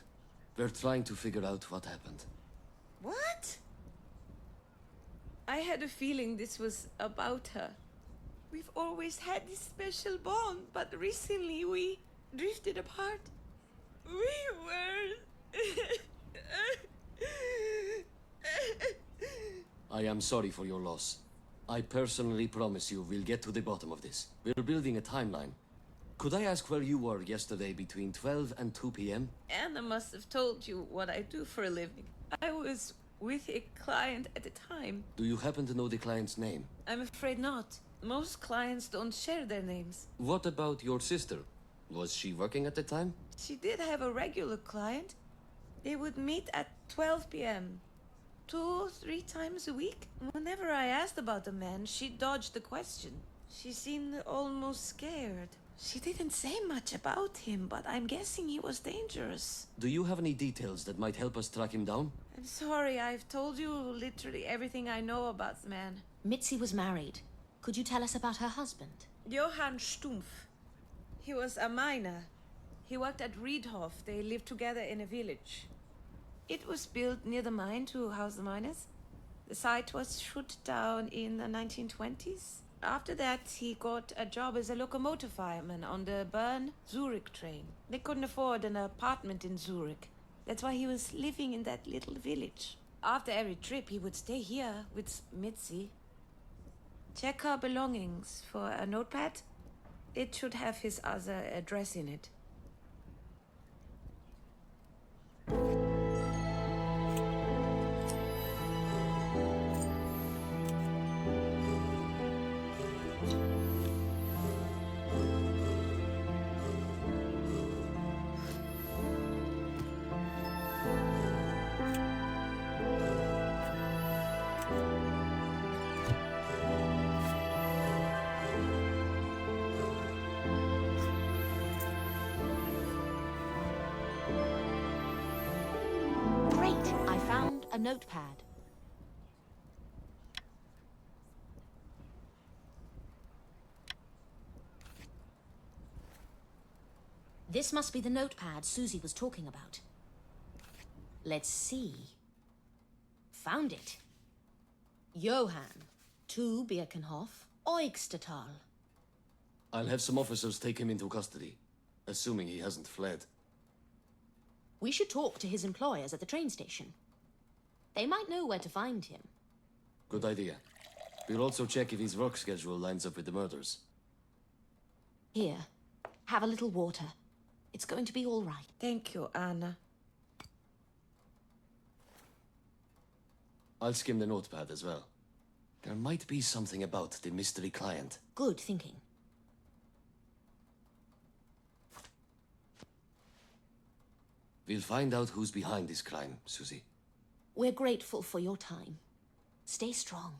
We're trying to figure out what happened. What? I had a feeling this was about her. We've always had this special bond, but recently we drifted apart. We were... I am sorry for your loss. I personally promise you we'll get to the bottom of this. We're building a timeline. Could I ask where you were yesterday between 12 and 2 p.m.? Anna must have told you what I do for a living. I was with a client at the time. Do you happen to know the client's name? I'm afraid not. Most clients don't share their names. What about your sister? Was she working at the time? She did have a regular client. They would meet at 12 p.m. 2 or 3 times a week. Whenever I asked about the man, she dodged the question. She seemed almost scared. She didn't say much about him, but I'm guessing he was dangerous. Do you have any details that might help us track him down? I'm sorry, I've told you literally everything I know about the man. Mitzi was married. Could you tell us about her husband? Johann Stumpf. He was a miner. He worked at Riedhof. They lived together in a village. It was built near the mine to house the miners. The site was shut down in the 1920s. After that, he got a job as a locomotive fireman on the Bern-Zurich train. They couldn't afford an apartment in Zurich. That's why he was living in that little village. After every trip, he would stay here with Mitzi. Check her belongings for a notepad. It should have his other address in it. Great! I found a notepad. This must be the notepad Susie was talking about. Let's see. Found it. Johann, to Birkenhof, Eugstetal. I'll have some officers take him into custody, assuming he hasn't fled. We should talk to his employers at the train station. They might know where to find him. Good idea. We'll also check if his work schedule lines up with the murders. Here, have a little water. It's going to be all right. Thank you, Anna. I'll skim the notepad as well. There might be something about the mystery client. Good thinking. We'll find out who's behind this crime, Susie. We're grateful for your time. Stay strong.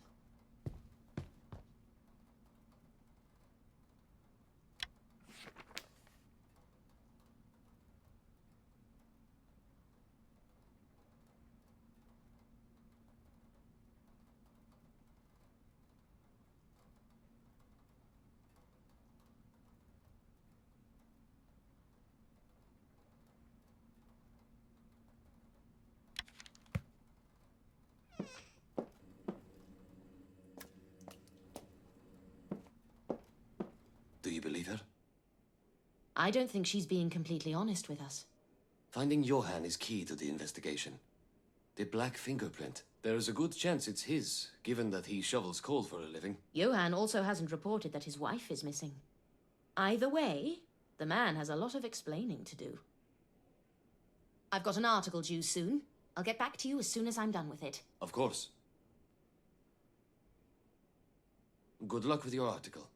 I don't think she's being completely honest with us. Finding Johann is key to the investigation. The black fingerprint. There is a good chance it's his, given that he shovels coal for a living. Johann also hasn't reported that his wife is missing. Either way, the man has a lot of explaining to do. I've got an article due soon. I'll get back to you as soon as I'm done with it. Of course. Good luck with your article.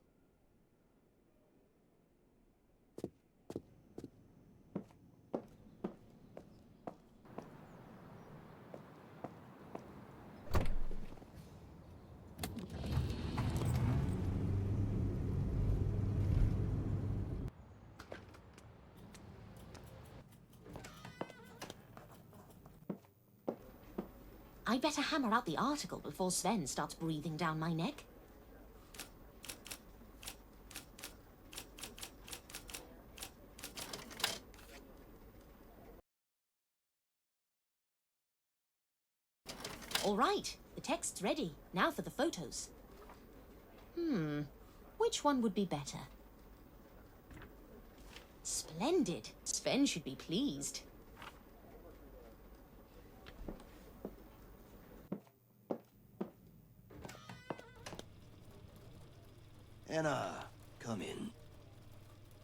I'd better hammer out the article before Sven starts breathing down my neck. All right, the text's ready. Now for the photos. Which one would be better? Splendid. Sven should be pleased. Anna, come in.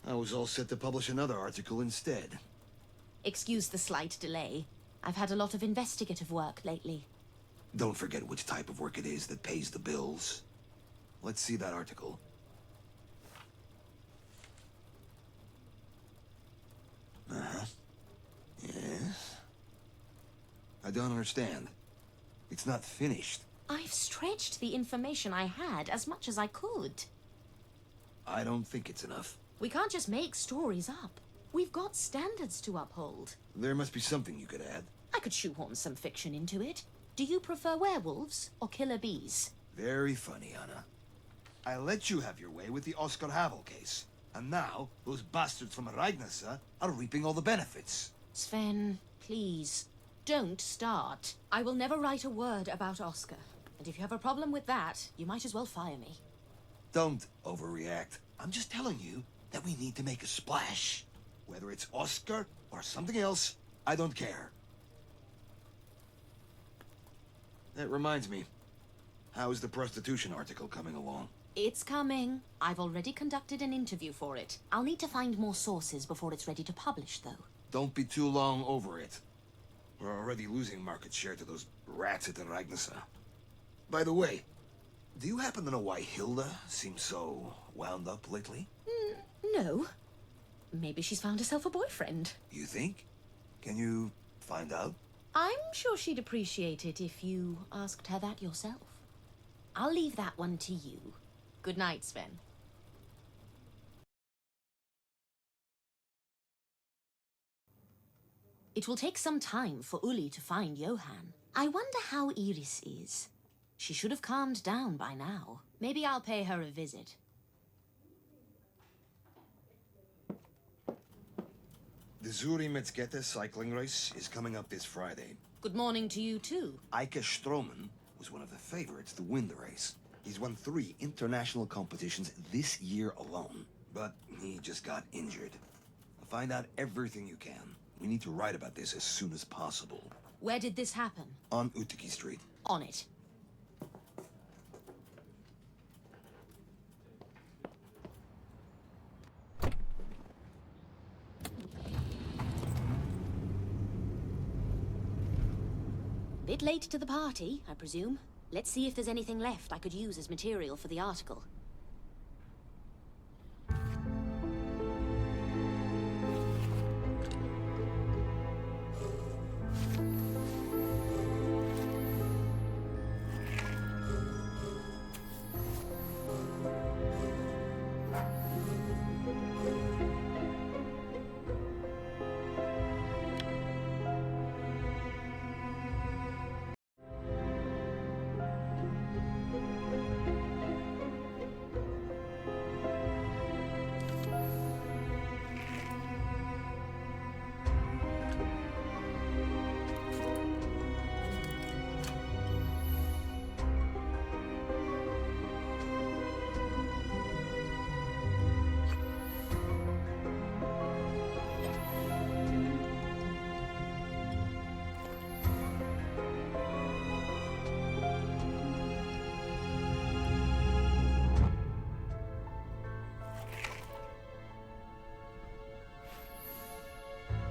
I was all set to publish another article instead. Excuse the slight delay. I've had a lot of investigative work lately. Don't forget which type of work it is that pays the bills. Let's see that article. Uh-huh. Yes? I don't understand. It's not finished. I've stretched the information I had as much as I could. I don't think it's enough. We can't just make stories up. We've got standards to uphold. There must be something you could add. I could shoehorn some fiction into it. Do you prefer werewolves or killer bees? Very funny, Anna. I let you have your way with the Oscar Havel case. And now, those bastards from Reignassa are reaping all the benefits. Sven, please, don't start. I will never write a word about Oscar. And if you have a problem with that, you might as well fire me. Don't overreact. I'm just telling you that we need to make a splash. Whether it's Oscar or something else, I don't care. That reminds me. How is the prostitution article coming along? It's coming. I've already conducted an interview for it. I'll need to find more sources before it's ready to publish, though. Don't be too long over it. We're already losing market share to those rats at the Reignassa. By the way, do you happen to know why Hilda seems so wound up lately? No. Maybe she's found herself a boyfriend. You think? Can you find out? I'm sure she'd appreciate it if you asked her that yourself. I'll leave that one to you. Good night, Sven. It will take some time for Uli to find Johann. I wonder how Iris is. She should have calmed down by now. Maybe I'll pay her a visit. The Zuri Metzgete cycling race is coming up this Friday. Good morning to you, too. Eike Stroman was one of the favorites to win the race. He's won 3 international competitions this year alone. But he just got injured. Find out everything you can. We need to write about this as soon as possible. Where did this happen? On Utiki Street. On it. Bit late to the party, I presume. Let's see if there's anything left I could use as material for the article.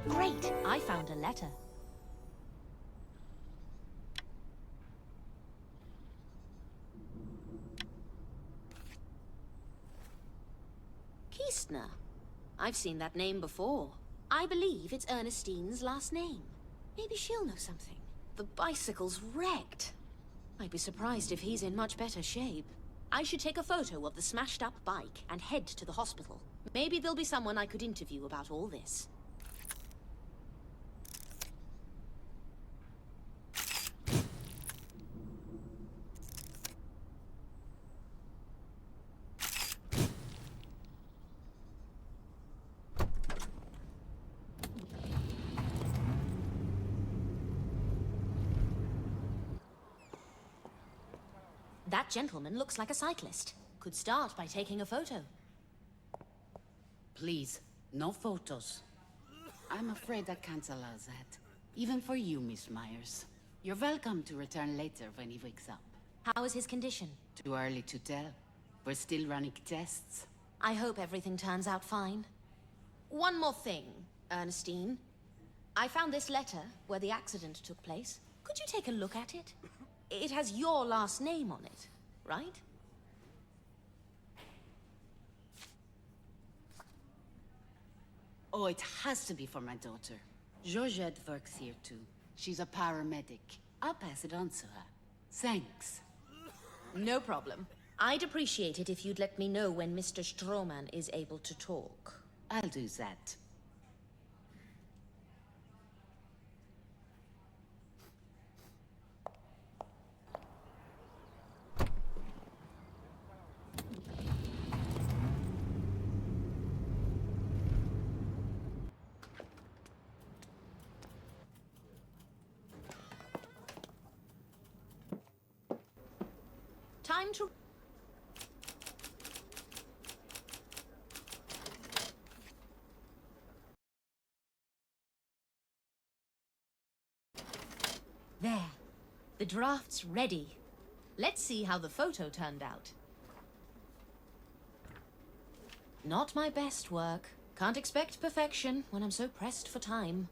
Great! I found a letter. Kistner. I've seen that name before. I believe it's Ernestine's last name. Maybe she'll know something. The bicycle's wrecked. I'd be surprised if he's in much better shape. I should take a photo of the smashed-up bike and head to the hospital. Maybe there'll be someone I could interview about all this. That gentleman looks like a cyclist. Could start by taking a photo. Please, no photos. I'm afraid I can't allow that. Even for you, Miss Myers. You're welcome to return later when he wakes up. How is his condition? Too early to tell. We're still running tests. I hope everything turns out fine. One more thing, Ernestine. I found this letter where the accident took place. Could you take a look at it? It has your last name on it, right? Oh, it has to be for my daughter. Georgette works here too. She's a paramedic. I'll pass it on to her. Thanks. No problem. I'd appreciate it if you'd let me know when Mr. Stroman is able to talk. I'll do that. Time to... There. The draft's ready. Let's see how the photo turned out. Not my best work. Can't expect perfection when I'm so pressed for time.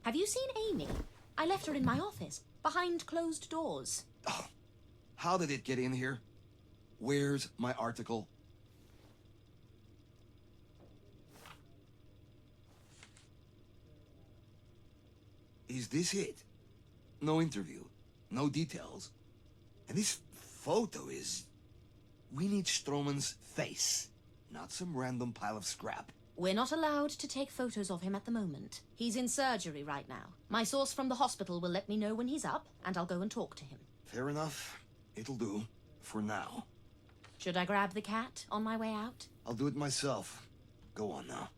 Have you seen Amy? I left her in my office, behind closed doors. Oh, how did it get in here? Where's my article? Is this it? No interview, no details. And this photo is... We need Stroman's face, not some random pile of scrap. We're not allowed to take photos of him at the moment. He's in surgery right now. My source from the hospital will let me know when he's up, and I'll go and talk to him. Fair enough. It'll do. For now. Should I grab the cat on my way out? I'll do it myself. Go on now.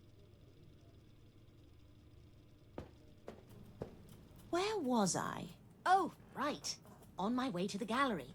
Where was I? Oh, right. On my way to the gallery.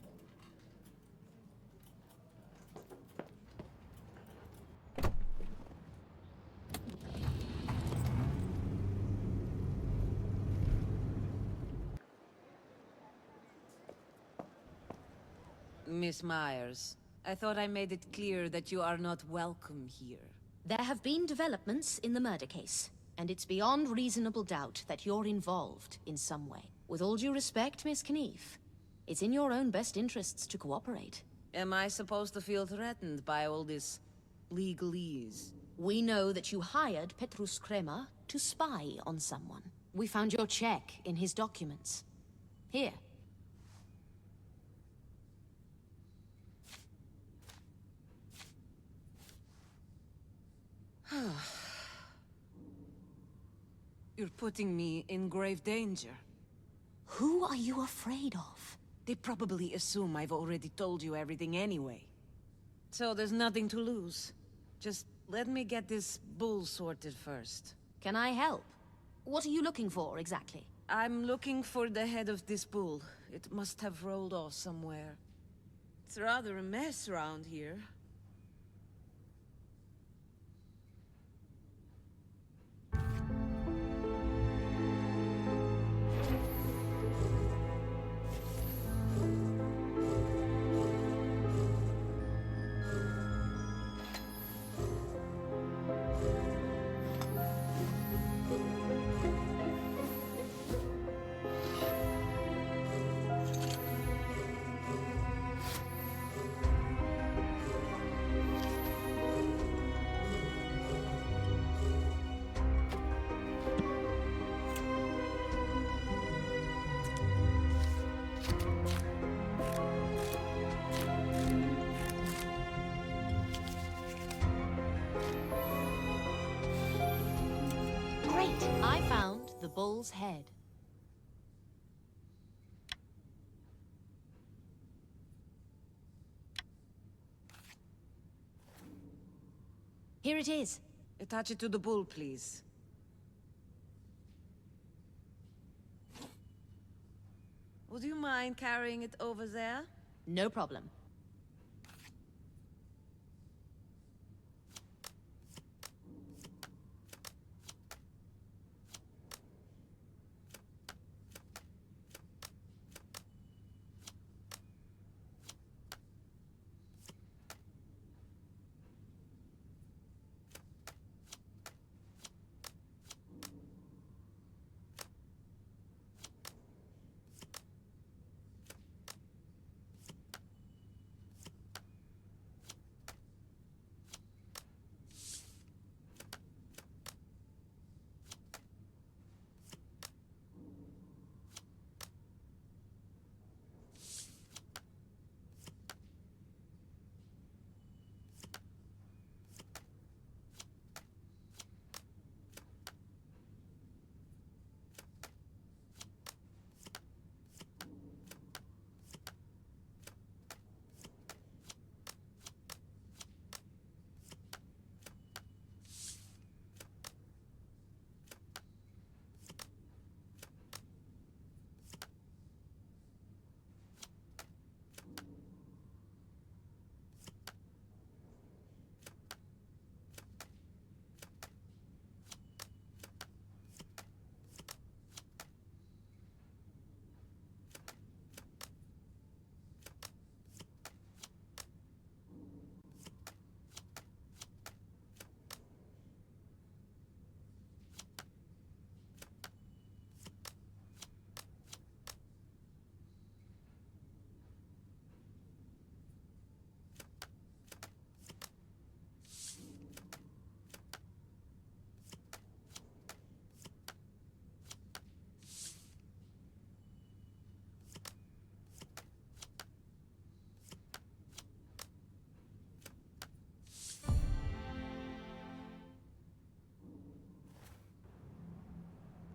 Miss Myers, I thought I made it clear that you are not welcome here. There have been developments in the murder case, and it's beyond reasonable doubt that you're involved in some way. With all due respect, Miss Knief, it's in your own best interests to cooperate. Am I supposed to feel threatened by all this legalese? We know that you hired Petrus Kremer to spy on someone. We found your check in his documents. Here. You're putting me in grave danger. Who are you afraid of? They probably assume I've already told you everything anyway. So there's nothing to lose. Just let me get this bull sorted first. Can I help? What are you looking for, exactly? I'm looking for the head of this bull. It must have rolled off somewhere. It's rather a mess around here. bull's head. Here it is. Attach it to the bull, please. Would you mind carrying it over there? No problem.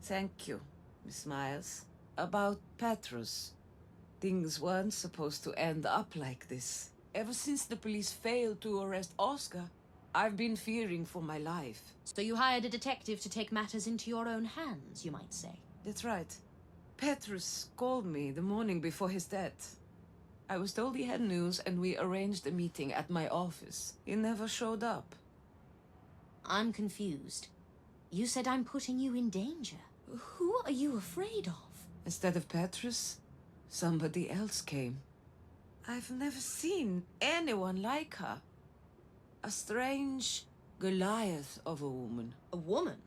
Thank you, Miss Myers. About Petrus. Things weren't supposed to end up like this. Ever since the police failed to arrest Oscar, I've been fearing for my life. So you hired a detective to take matters into your own hands, you might say. That's right. Petrus called me the morning before his death. I was told he had news and we arranged a meeting at my office. He never showed up. I'm confused. You said I'm putting you in danger. Who are you afraid of? Instead of Petrus, somebody else came. I've never seen anyone like her. A strange Goliath of a woman. A woman?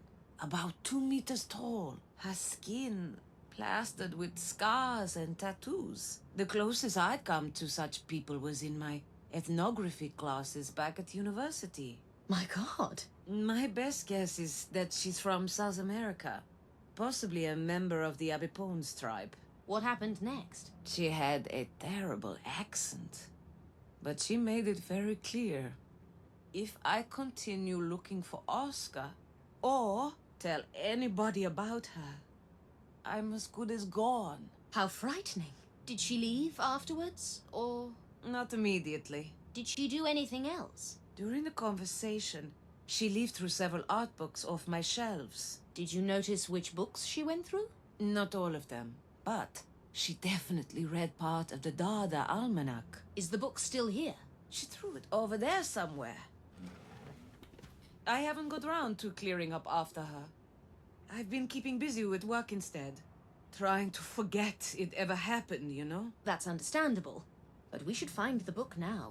About 2 meters tall. Her skin plastered with scars and tattoos. The closest I'd come to such people was in my ethnography classes back at university. My God. My best guess is that she's from South America. Possibly a member of the Abipones tribe. What happened next? She had a terrible accent. But she made it very clear. If I continue looking for Oscar, or tell anybody about her, I'm as good as gone. How frightening. Did she leave afterwards, or...? Not immediately. Did she do anything else? During the conversation, she leafed through several art books off my shelves. Did you notice which books she went through? Not all of them, but she definitely read part of the Dada Almanac. Is the book still here? She threw it over there somewhere. I haven't got around to clearing up after her. I've been keeping busy with work instead. Trying to forget it ever happened, you know? That's understandable. But we should find the book now.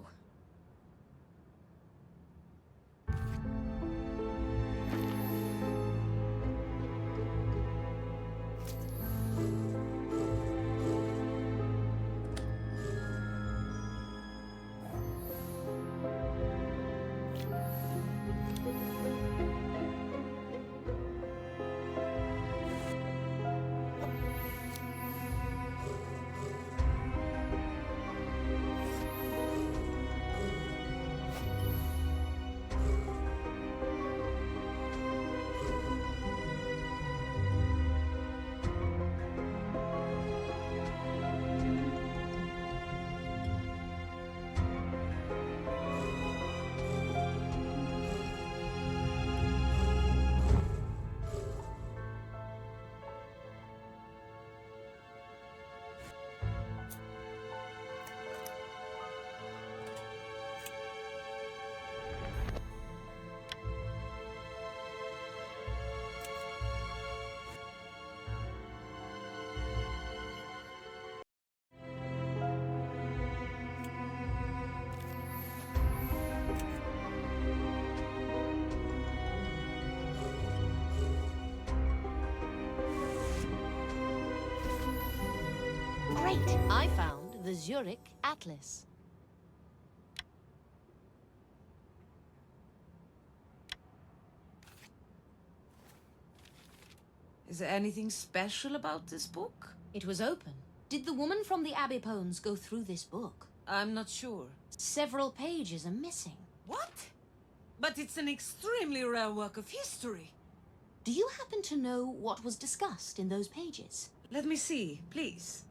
Great! I found the Zurich Atlas. Is there anything special about this book? It was open. Did the woman from the Abbey Pones go through this book? I'm not sure. Several pages are missing. What? But it's an extremely rare work of history. Do you happen to know what was discussed in those pages? Let me see, please.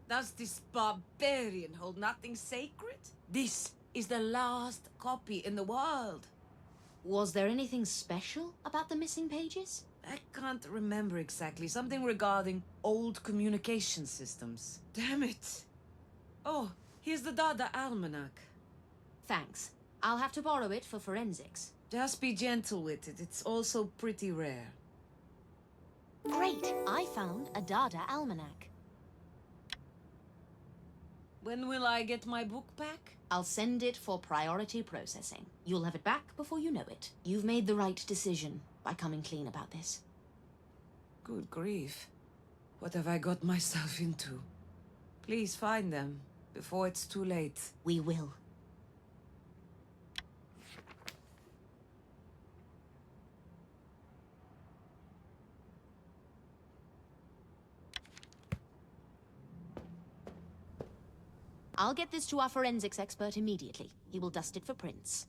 Does this barbarian hold nothing sacred? This is the last copy in the world. Was there anything special about the missing pages? I can't remember exactly. Something regarding old communication systems. Damn it. Oh, here's the Dada Almanac. Thanks. I'll have to borrow it for forensics. Just be gentle with it. It's also pretty rare. Great! I found a Dada Almanac. When will I get my book back? I'll send it for priority processing. You'll have it back before you know it. You've made the right decision by coming clean about this. Good grief. What have I got myself into? Please find them before it's too late. We will. I'll get this to our forensics expert immediately. He will dust it for prints.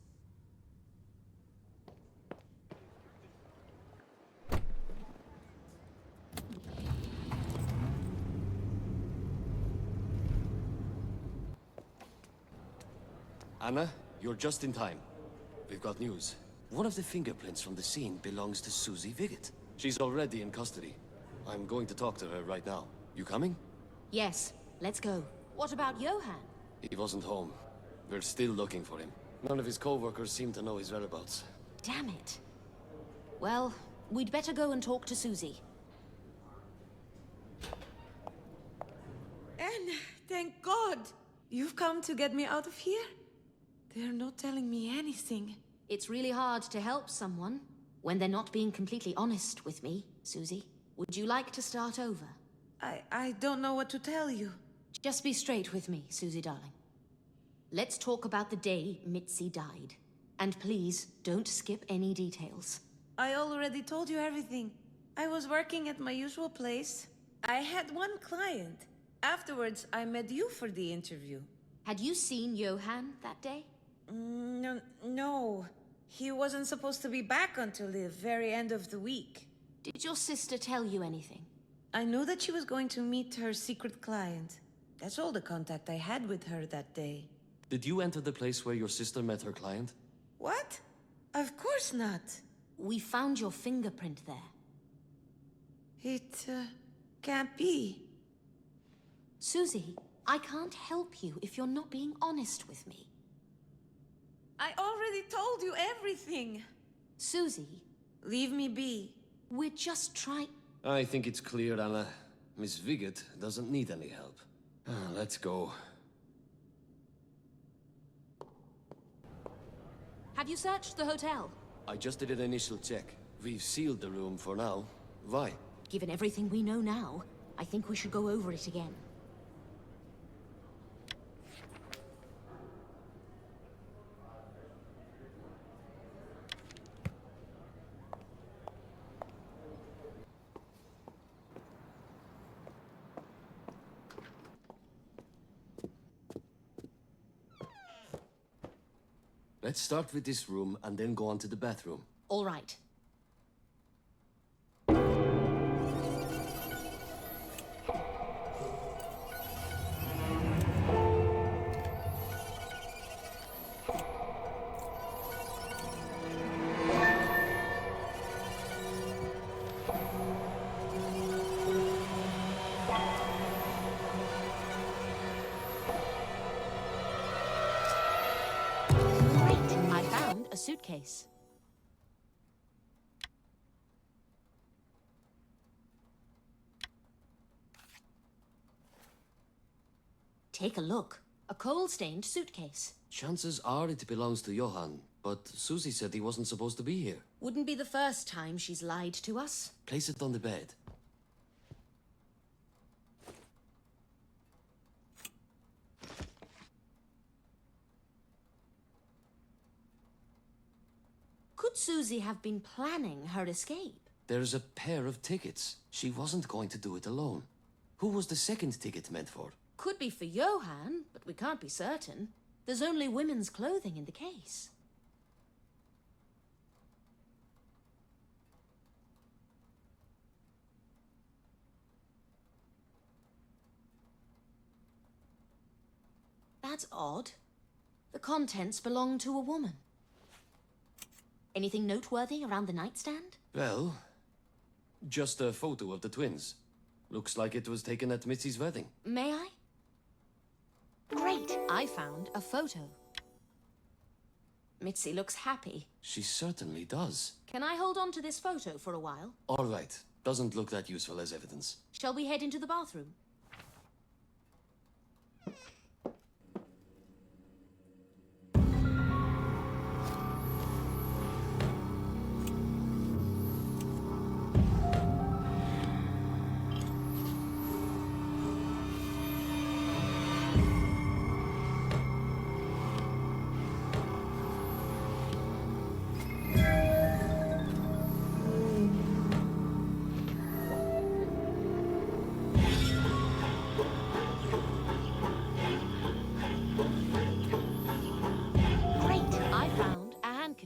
Anna, you're just in time. We've got news. One of the fingerprints from the scene belongs to Susie Viggett. She's already in custody. I'm going to talk to her right now. You coming? Yes, let's go. What about Johan? He wasn't home. We're still looking for him. None of his co-workers seem to know his whereabouts. Damn it. Well, we'd better go and talk to Susie. Anne, thank God! You've come to get me out of here? They're not telling me anything. It's really hard to help someone when they're not being completely honest with me, Susie. Would you like to start over? I don't know what to tell you. Just be straight with me, Susie darling. Let's talk about the day Mitzi died. And please, don't skip any details. I already told you everything. I was working at my usual place. I had one client. Afterwards, I met you for the interview. Had you seen Johan that day? No. He wasn't supposed to be back until the very end of the week. Did your sister tell you anything? I knew that she was going to meet her secret client. That's all the contact I had with her that day. Did you enter the place where your sister met her client? What? Of course not. We found your fingerprint there. It, can't be. Susie, I can't help you if you're not being honest with me. I already told you everything. Susie. Leave me be. We're just trying... I think it's clear, Anna. Miss Viggett doesn't need any help. Let's go. Have you searched the hotel? I just did an initial check. We've sealed the room for now. Why? Given everything we know now, I think we should go over it again. Let's start with this room and then go on to the bathroom. All right. A suitcase. Take a look. A coal-stained suitcase. Chances are it belongs to Johan, but Susie said he wasn't supposed to be here. Wouldn't be the first time she's lied to us. Place it on the bed. Could Susie have been planning her escape? There's a pair of tickets. She wasn't going to do it alone. Who was the second ticket meant for? Could be for Johann, but we can't be certain. There's only women's clothing in the case. That's odd. The contents belong to a woman. Anything noteworthy around the nightstand? Well, just a photo of the twins. Looks like it was taken at Mitzi's wedding. May I? Great! I found a photo. Mitzi looks happy. She certainly does. Can I hold on to this photo for a while? All right. Doesn't look that useful as evidence. Shall we head into the bathroom?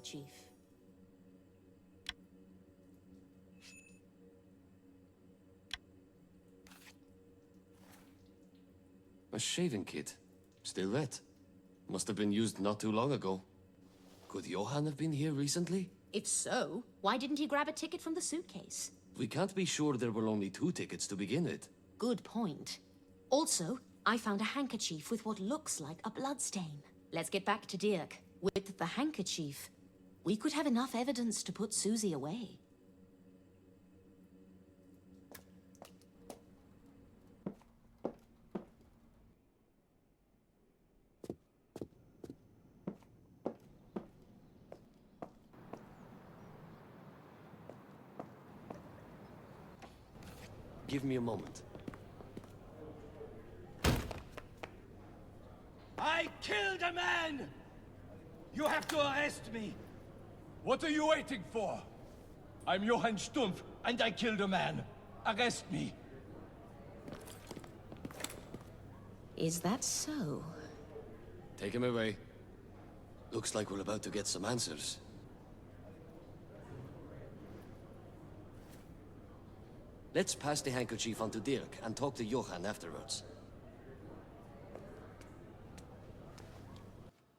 Chief. A shaving kit. Still wet. Must have been used not too long ago. Could Johann have been here recently? If so, why didn't he grab a ticket from the suitcase? We can't be sure there were only 2 tickets to begin with. Good point. Also, I found a handkerchief with what looks like a bloodstain. Let's get back to Dirk. With the handkerchief, we could have enough evidence to put Susie away. Give me a moment. I killed a man! You have to arrest me! What are you waiting for? I'm Johann Stumpf, and I killed a man. Arrest me. Is that so? Take him away. Looks like we're about to get some answers. Let's pass the handkerchief on to Dirk and talk to Johann afterwards.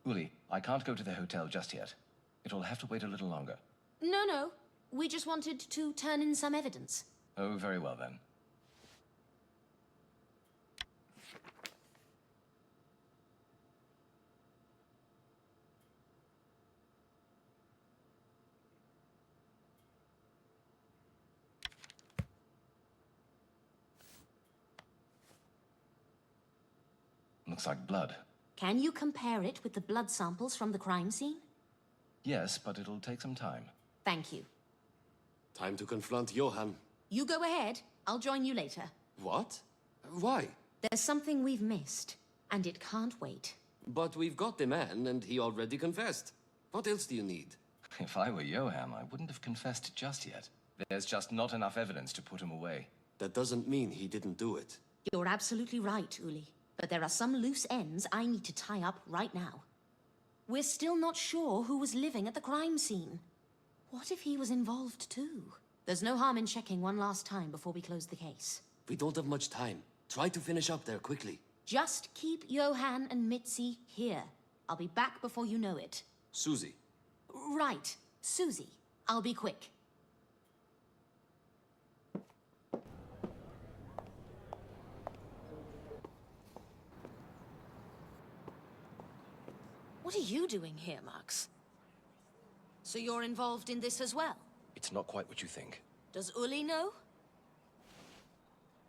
Uli, I can't go to the hotel just yet. It'll have to wait a little longer. No. We just wanted to turn in some evidence. Oh, very well then. Looks like blood. Can you compare it with the blood samples from the crime scene? Yes, but it'll take some time. Thank you. Time to confront Johann. You go ahead. I'll join you later. What? Why? There's something we've missed, and it can't wait. But we've got the man, and he already confessed. What else do you need? If I were Johann, I wouldn't have confessed just yet. There's just not enough evidence to put him away. That doesn't mean he didn't do it. You're absolutely right, Uli. But there are some loose ends I need to tie up right now. We're still not sure who was living at the crime scene. What if he was involved too? There's no harm in checking one last time before we close the case. We don't have much time. Try to finish up there quickly. Just keep Johann and Mitzi here. I'll be back before you know it. Susie. Right, Susie. I'll be quick. What are you doing here, Max? So you're involved in this as well? It's not quite what you think. Does Uli know?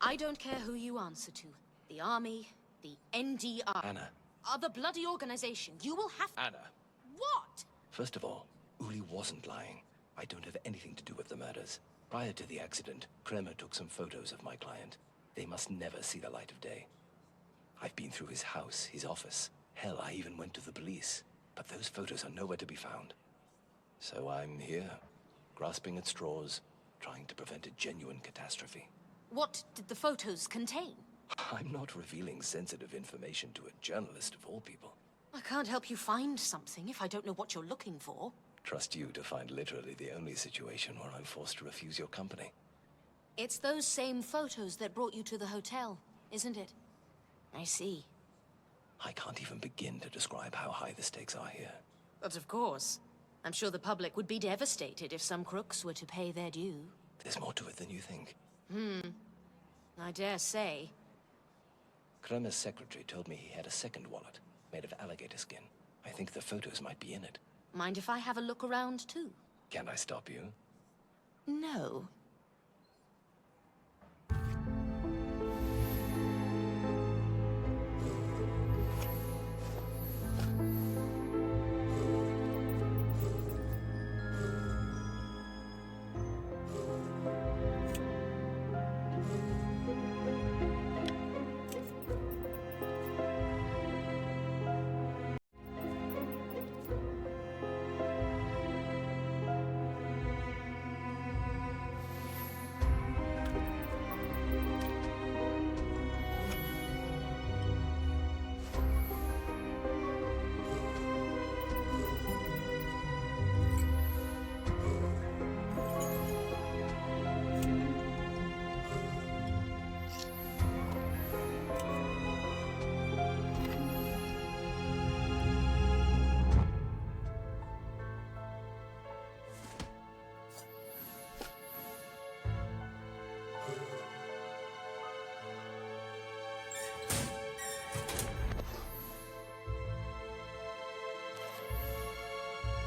I don't care who you answer to. The army, the NDR... Anna. Other bloody organization. You will have to... Anna. What? First of all, Uli wasn't lying. I don't have anything to do with the murders. Prior to the accident, Kremer took some photos of my client. They must never see the light of day. I've been through his house, his office. Hell, I even went to the police. But those photos are nowhere to be found. So I'm here, grasping at straws, trying to prevent a genuine catastrophe. What did the photos contain? I'm not revealing sensitive information to a journalist of all people. I can't help you find something if I don't know what you're looking for. Trust you to find literally the only situation where I'm forced to refuse your company. It's those same photos that brought you to the hotel, isn't it? I see. I can't even begin to describe how high the stakes are here. But of course. I'm sure the public would be devastated if some crooks were to pay their due. There's more to it than you think. I dare say. Kremer's secretary told me he had a second wallet, made of alligator skin. I think the photos might be in it. Mind if I have a look around too? Can I stop you? No.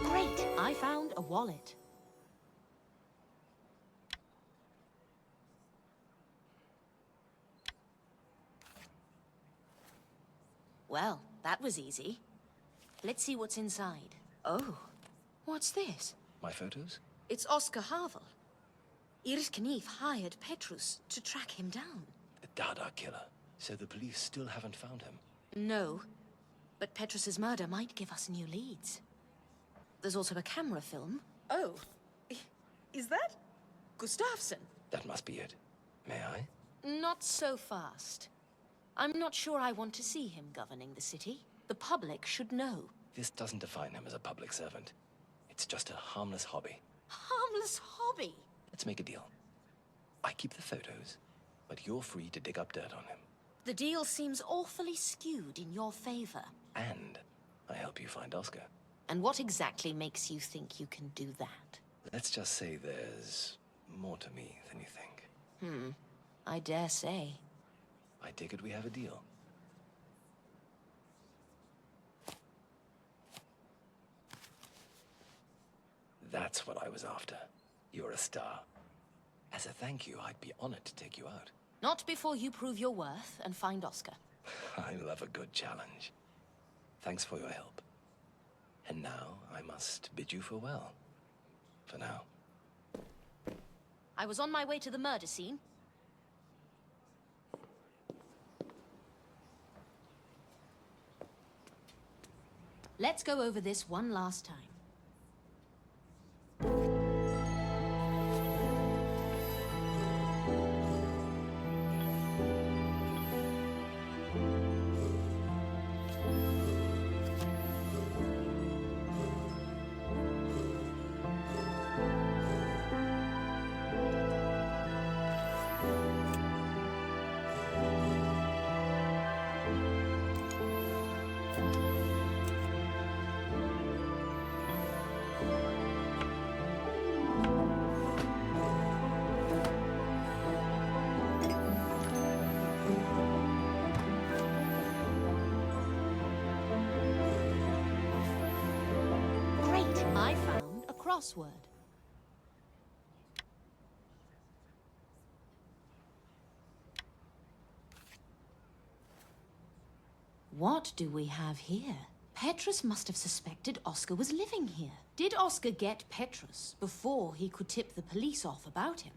Great! I found a wallet. Well, that was easy. Let's see what's inside. Oh, what's this? My photos? It's Oscar Havel. Iris Knief hired Petrus to track him down. The Dada killer. So the police still haven't found him? No, but Petrus's murder might give us new leads. There's also a camera film. Oh, is that Gustafsson? That must be it. May I? Not so fast. I'm not sure I want to see him governing the city. The public should know. This doesn't define him as a public servant. It's just a harmless hobby. Harmless hobby? Let's make a deal. I keep the photos, but you're free to dig up dirt on him. The deal seems awfully skewed in your favor. And I help you find Oscar. And what exactly makes you think you can do that? Let's just say there's more to me than you think. I dare say. I take it we have a deal. That's what I was after. You're a star. As a thank you, I'd be honored to take you out. Not before you prove your worth and find Oscar. I love a good challenge. Thanks for your help. And now I must bid you farewell. For now. I was on my way to the murder scene. Let's go over this one last time. I found a crossword. What do we have here? Petrus must have suspected Oscar was living here. Did Oscar get Petrus before he could tip the police off about him?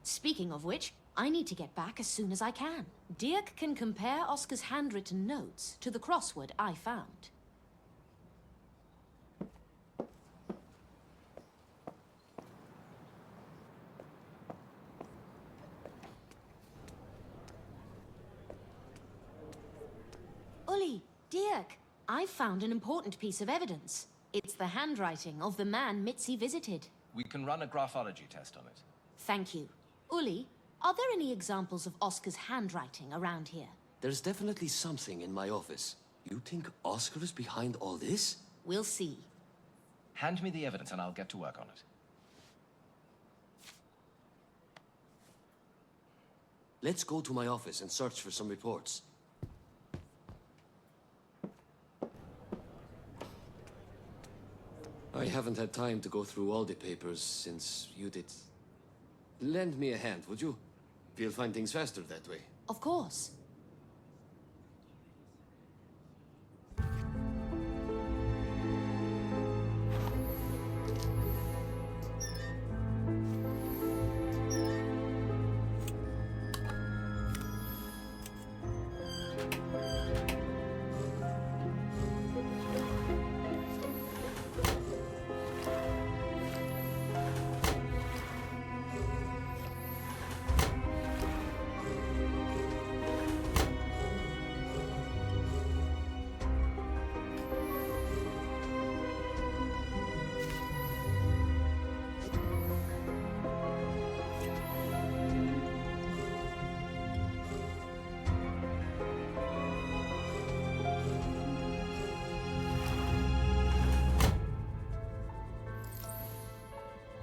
Speaking of which, I need to get back as soon as I can. Dirk can compare Oscar's handwritten notes to the crossword I found. Dirk, I've found an important piece of evidence. It's the handwriting of the man Mitzi visited. We can run a graphology test on it. Thank you. Uli, are there any examples of Oscar's handwriting around here? There's definitely something in my office. You think Oscar is behind all this? We'll see. Hand me the evidence and I'll get to work on it. Let's go to my office and search for some reports. I haven't had time to go through all the papers since you did. Lend me a hand, would you? We'll find things faster that way. Of course.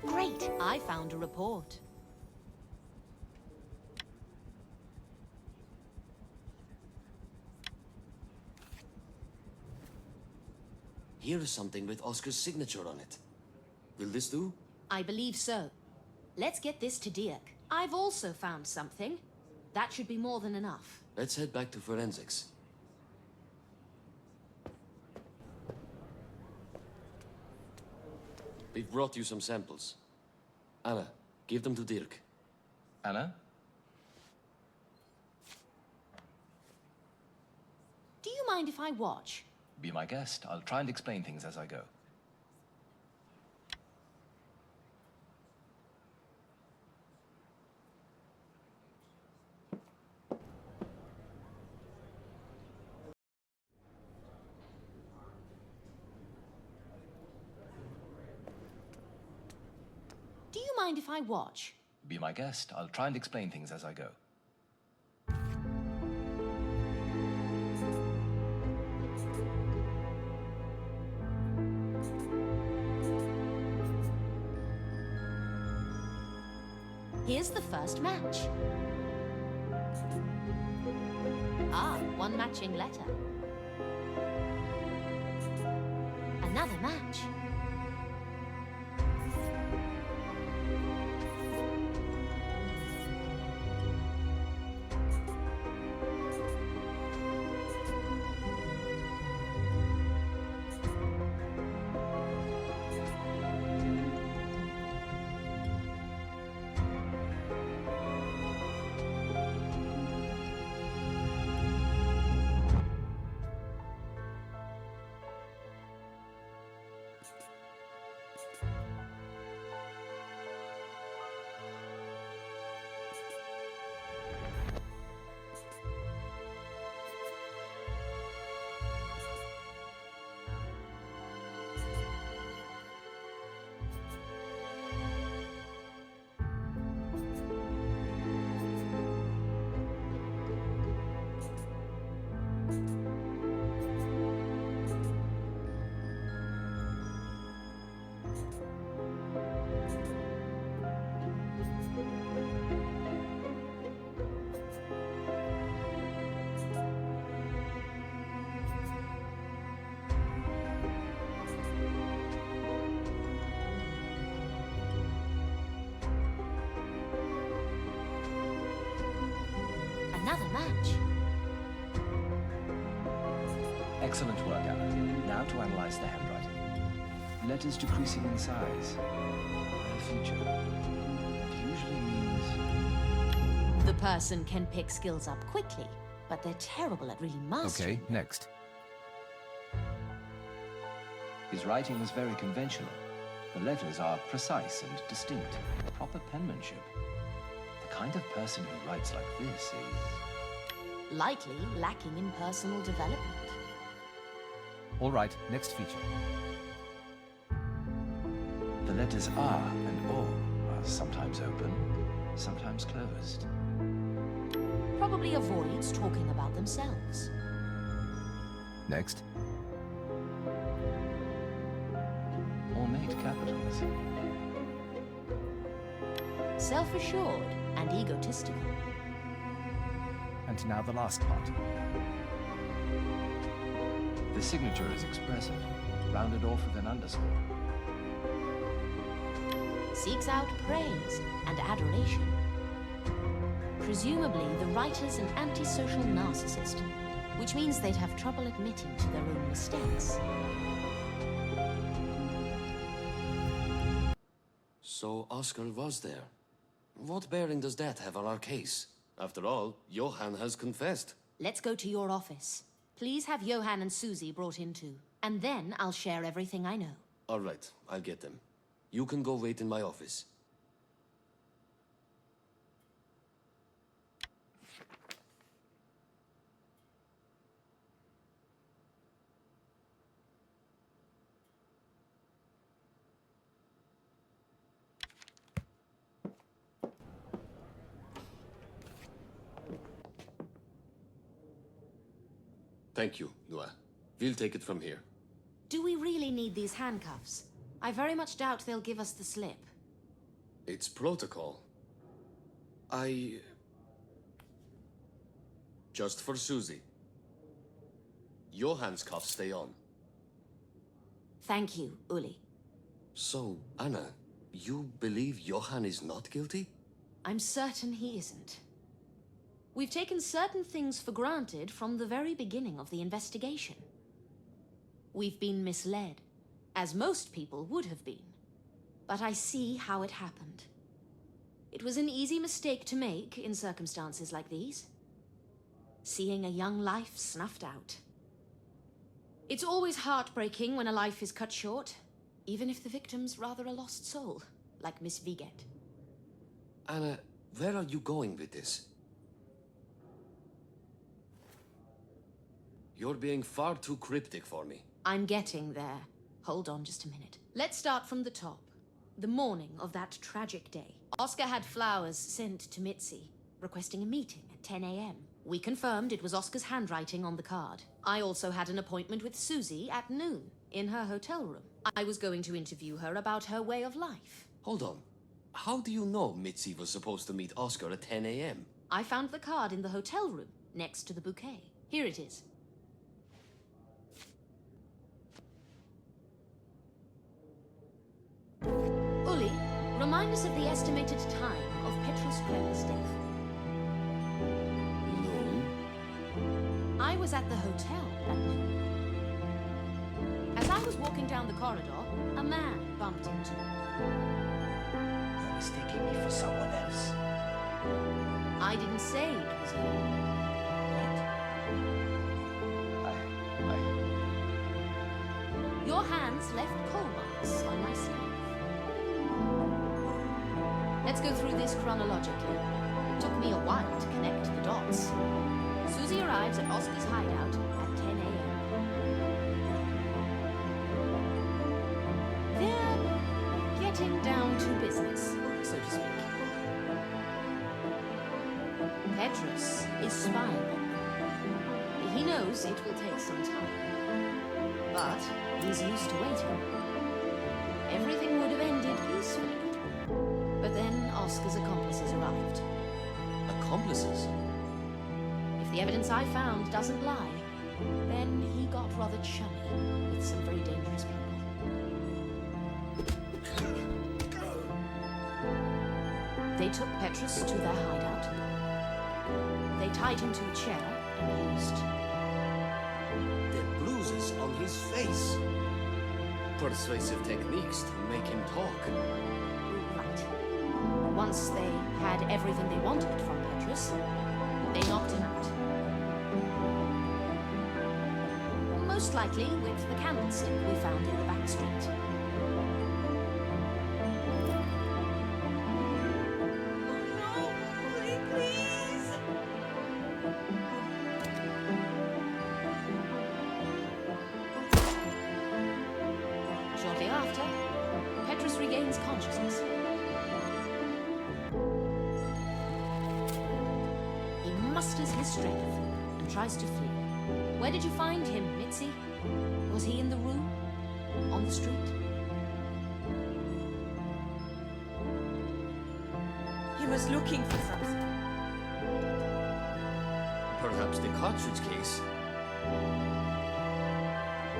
Great! I found a report. Here is something with Oscar's signature on it. Will this do? I believe so. Let's get this to Dirk. I've also found something. That should be more than enough. Let's head back to forensics. We've brought you some samples. Anna, give them to Dirk. Anna? Do you mind if I watch? Be my guest. I'll try and explain things as I go. Do you mind if I watch? Be my guest. I'll try and explain things as I go. Here's the first match. Ah, one matching letter. Another match. Another match. Excellent work, Anna. Now to analyze the handwriting. Letters decreasing in size. A feature. It usually means... The person can pick skills up quickly, but they're terrible at really mastering. Okay, next. His writing is very conventional. The letters are precise and distinct. Proper penmanship. The kind of person who writes like this is... Likely lacking in personal development. All right, next feature. The letters R and O are sometimes open, sometimes closed. Probably avoids talking about themselves. Next. Ornate capitals. Self-assured and egotistical. And now the last part. The signature is expressive, rounded off with an underscore. Seeks out praise and adoration. Presumably, the writer's an antisocial narcissist, which means they'd have trouble admitting to their own mistakes. So Oscar was there. What bearing does that have on our case? After all, Johann has confessed. Let's go to your office. Please have Johann and Susie brought in too. And then I'll share everything I know. All right, I'll get them. You can go wait in my office. Thank you, Noah. We'll take it from here. Do we really need these handcuffs? I very much doubt they'll give us the slip. It's protocol. Just for Susie. Johann's cuffs stay on. Thank you, Uli. So, Anna, you believe Johann is not guilty? I'm certain he isn't. We've taken certain things for granted from the very beginning of the investigation. We've been misled, as most people would have been. But I see how it happened. It was an easy mistake to make in circumstances like these. Seeing a young life snuffed out. It's always heartbreaking when a life is cut short, even if the victim's rather a lost soul, like Miss Viget. Anna, where are you going with this? You're being far too cryptic for me. I'm getting there. Hold on just a minute. Let's start from the top. The morning of that tragic day. Oscar had flowers sent to Mitzi, requesting a meeting at 10 a.m. We confirmed it was Oscar's handwriting on the card. I also had an appointment with Susie at noon, in her hotel room. I was going to interview her about her way of life. Hold on. How do you know Mitzi was supposed to meet Oscar at 10 a.m.? I found the card in the hotel room, next to the bouquet. Here it is. Uli, remind us of the estimated time of Petrus Kremer's death. Noon? I was at the hotel at noon. As I was walking down the corridor, a man bumped into me. You're mistaking me for someone else. I didn't say it was you. Your hands left coal marks on my sleeve. Let's go through this chronologically. It took me a while to connect the dots. Susie arrives at Oscar's hideout at 10 a.m. They're getting down to business, so to speak. Petrus is spying on them. He knows it will take some time. But he's used to waiting. Everything would have ended peacefully. But then Oscar's accomplices arrived. Accomplices? If the evidence I found doesn't lie, then he got rather chummy with some very dangerous people. They took Petrus to their hideout. They tied him to a chair and used... The bruises on his face. Persuasive techniques to make him talk. Right. Once they had everything they wanted from Petrus, they knocked him out. Most likely with the candlestick we found in the back street. regains consciousness. He musters his strength and tries to flee. Where did you find him, Mitzi? Was he in the room? On the street? He was looking for something. Perhaps the cartridge case.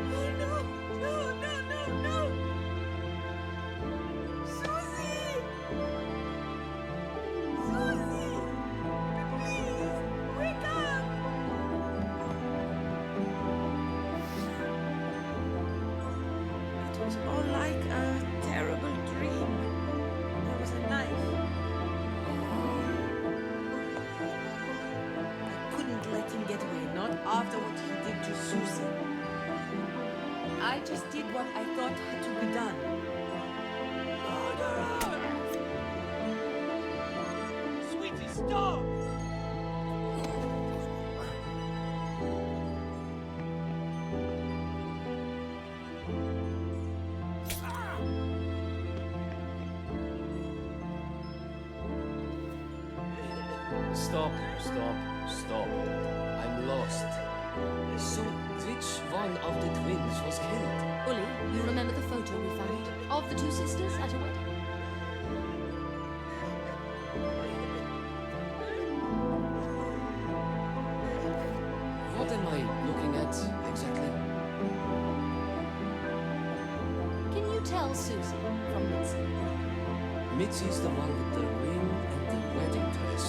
Oh no! No, no, no, no! Susie! Susie! Please, wake up! It was all like a terrible dream. There was a knife. I couldn't let him get away, not after what he did to Susie. I just did what I thought had to be done. Murderer! Sweetie, stop! Stop, stop, stop. I'm lost. So, which one of the twins was killed? Uli, you remember the photo we found of the two sisters at a wedding? What am I looking at exactly? Can you tell Susie from Mitzi? Mitzi's the one with the ring and the wedding dress.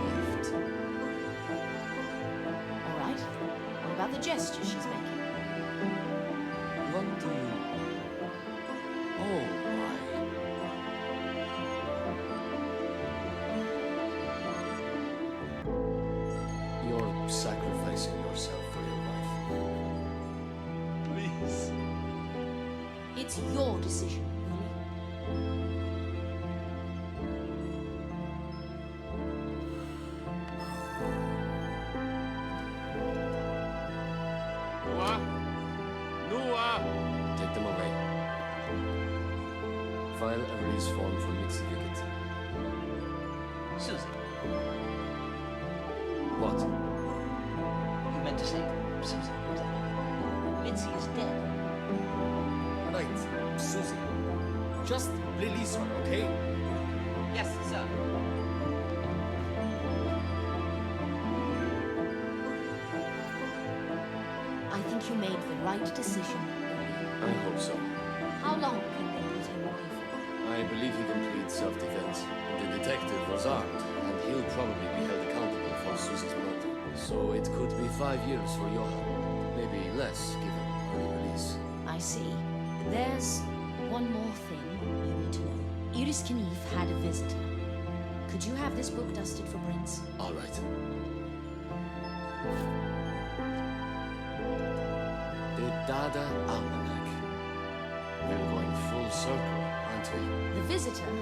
Left. All right. What about the gesture she's making? What do you... Oh my. You're sacrificing yourself for your wife. Please. It's your decision, Uli. Noah! Noah! Take them away. File a release form for Mitzi Wickett. Susie, What? you meant to say Susie. Mitzi is dead. Right, Susie. Just release her, okay? Yes, sir. I think you made the right decision, Uli. I hope so. How long can they put him away for? I believe he completes self-defense. The detective was armed, and he'll probably be held accountable for Susie's murder. So it could be 5 years for Johan. Maybe less, given early release. I see. There's one more thing you need to know. Iris Knief had a visitor. Could you have this book dusted for prints? All right. The Dada Almanac. We're going full circle, aren't we? The visitor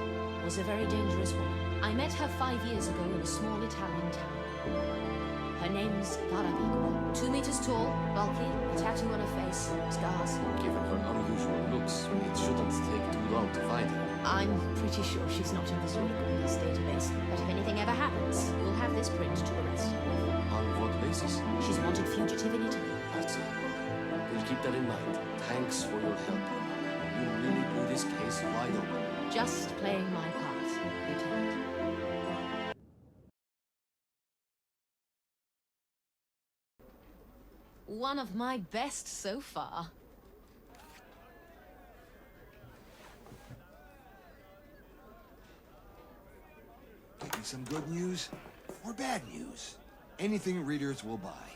was a very dangerous woman. I met her 5 years ago in a small Italian town. Her name's Dara Bigua. 2 meters tall, bulky, a tattoo on her face, scars. Given her unusual looks, it shouldn't take too long to find her. I'm pretty sure she's not in this Unicorn's database. But if anything ever happens, you'll have this print to arrest her with. On what basis? She's wanted fugitive in Italy. I see. We'll keep that in mind. Thanks for your help. You really blew this case wide open. Just playing my part, Lieutenant. One of my best so far. Get me some good news or bad news. Anything readers will buy.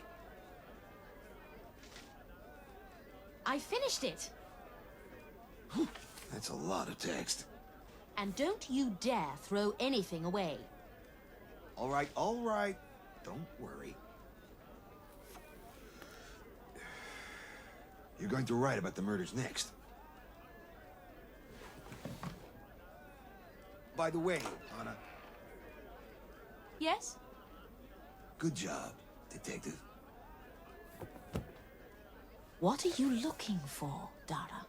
I finished it. That's a lot of text. And don't you dare throw anything away. All right, all right. Don't worry. You're going to write about the murders next. By the way, Anna, Yes? good job, detective. What are you looking for, Dara?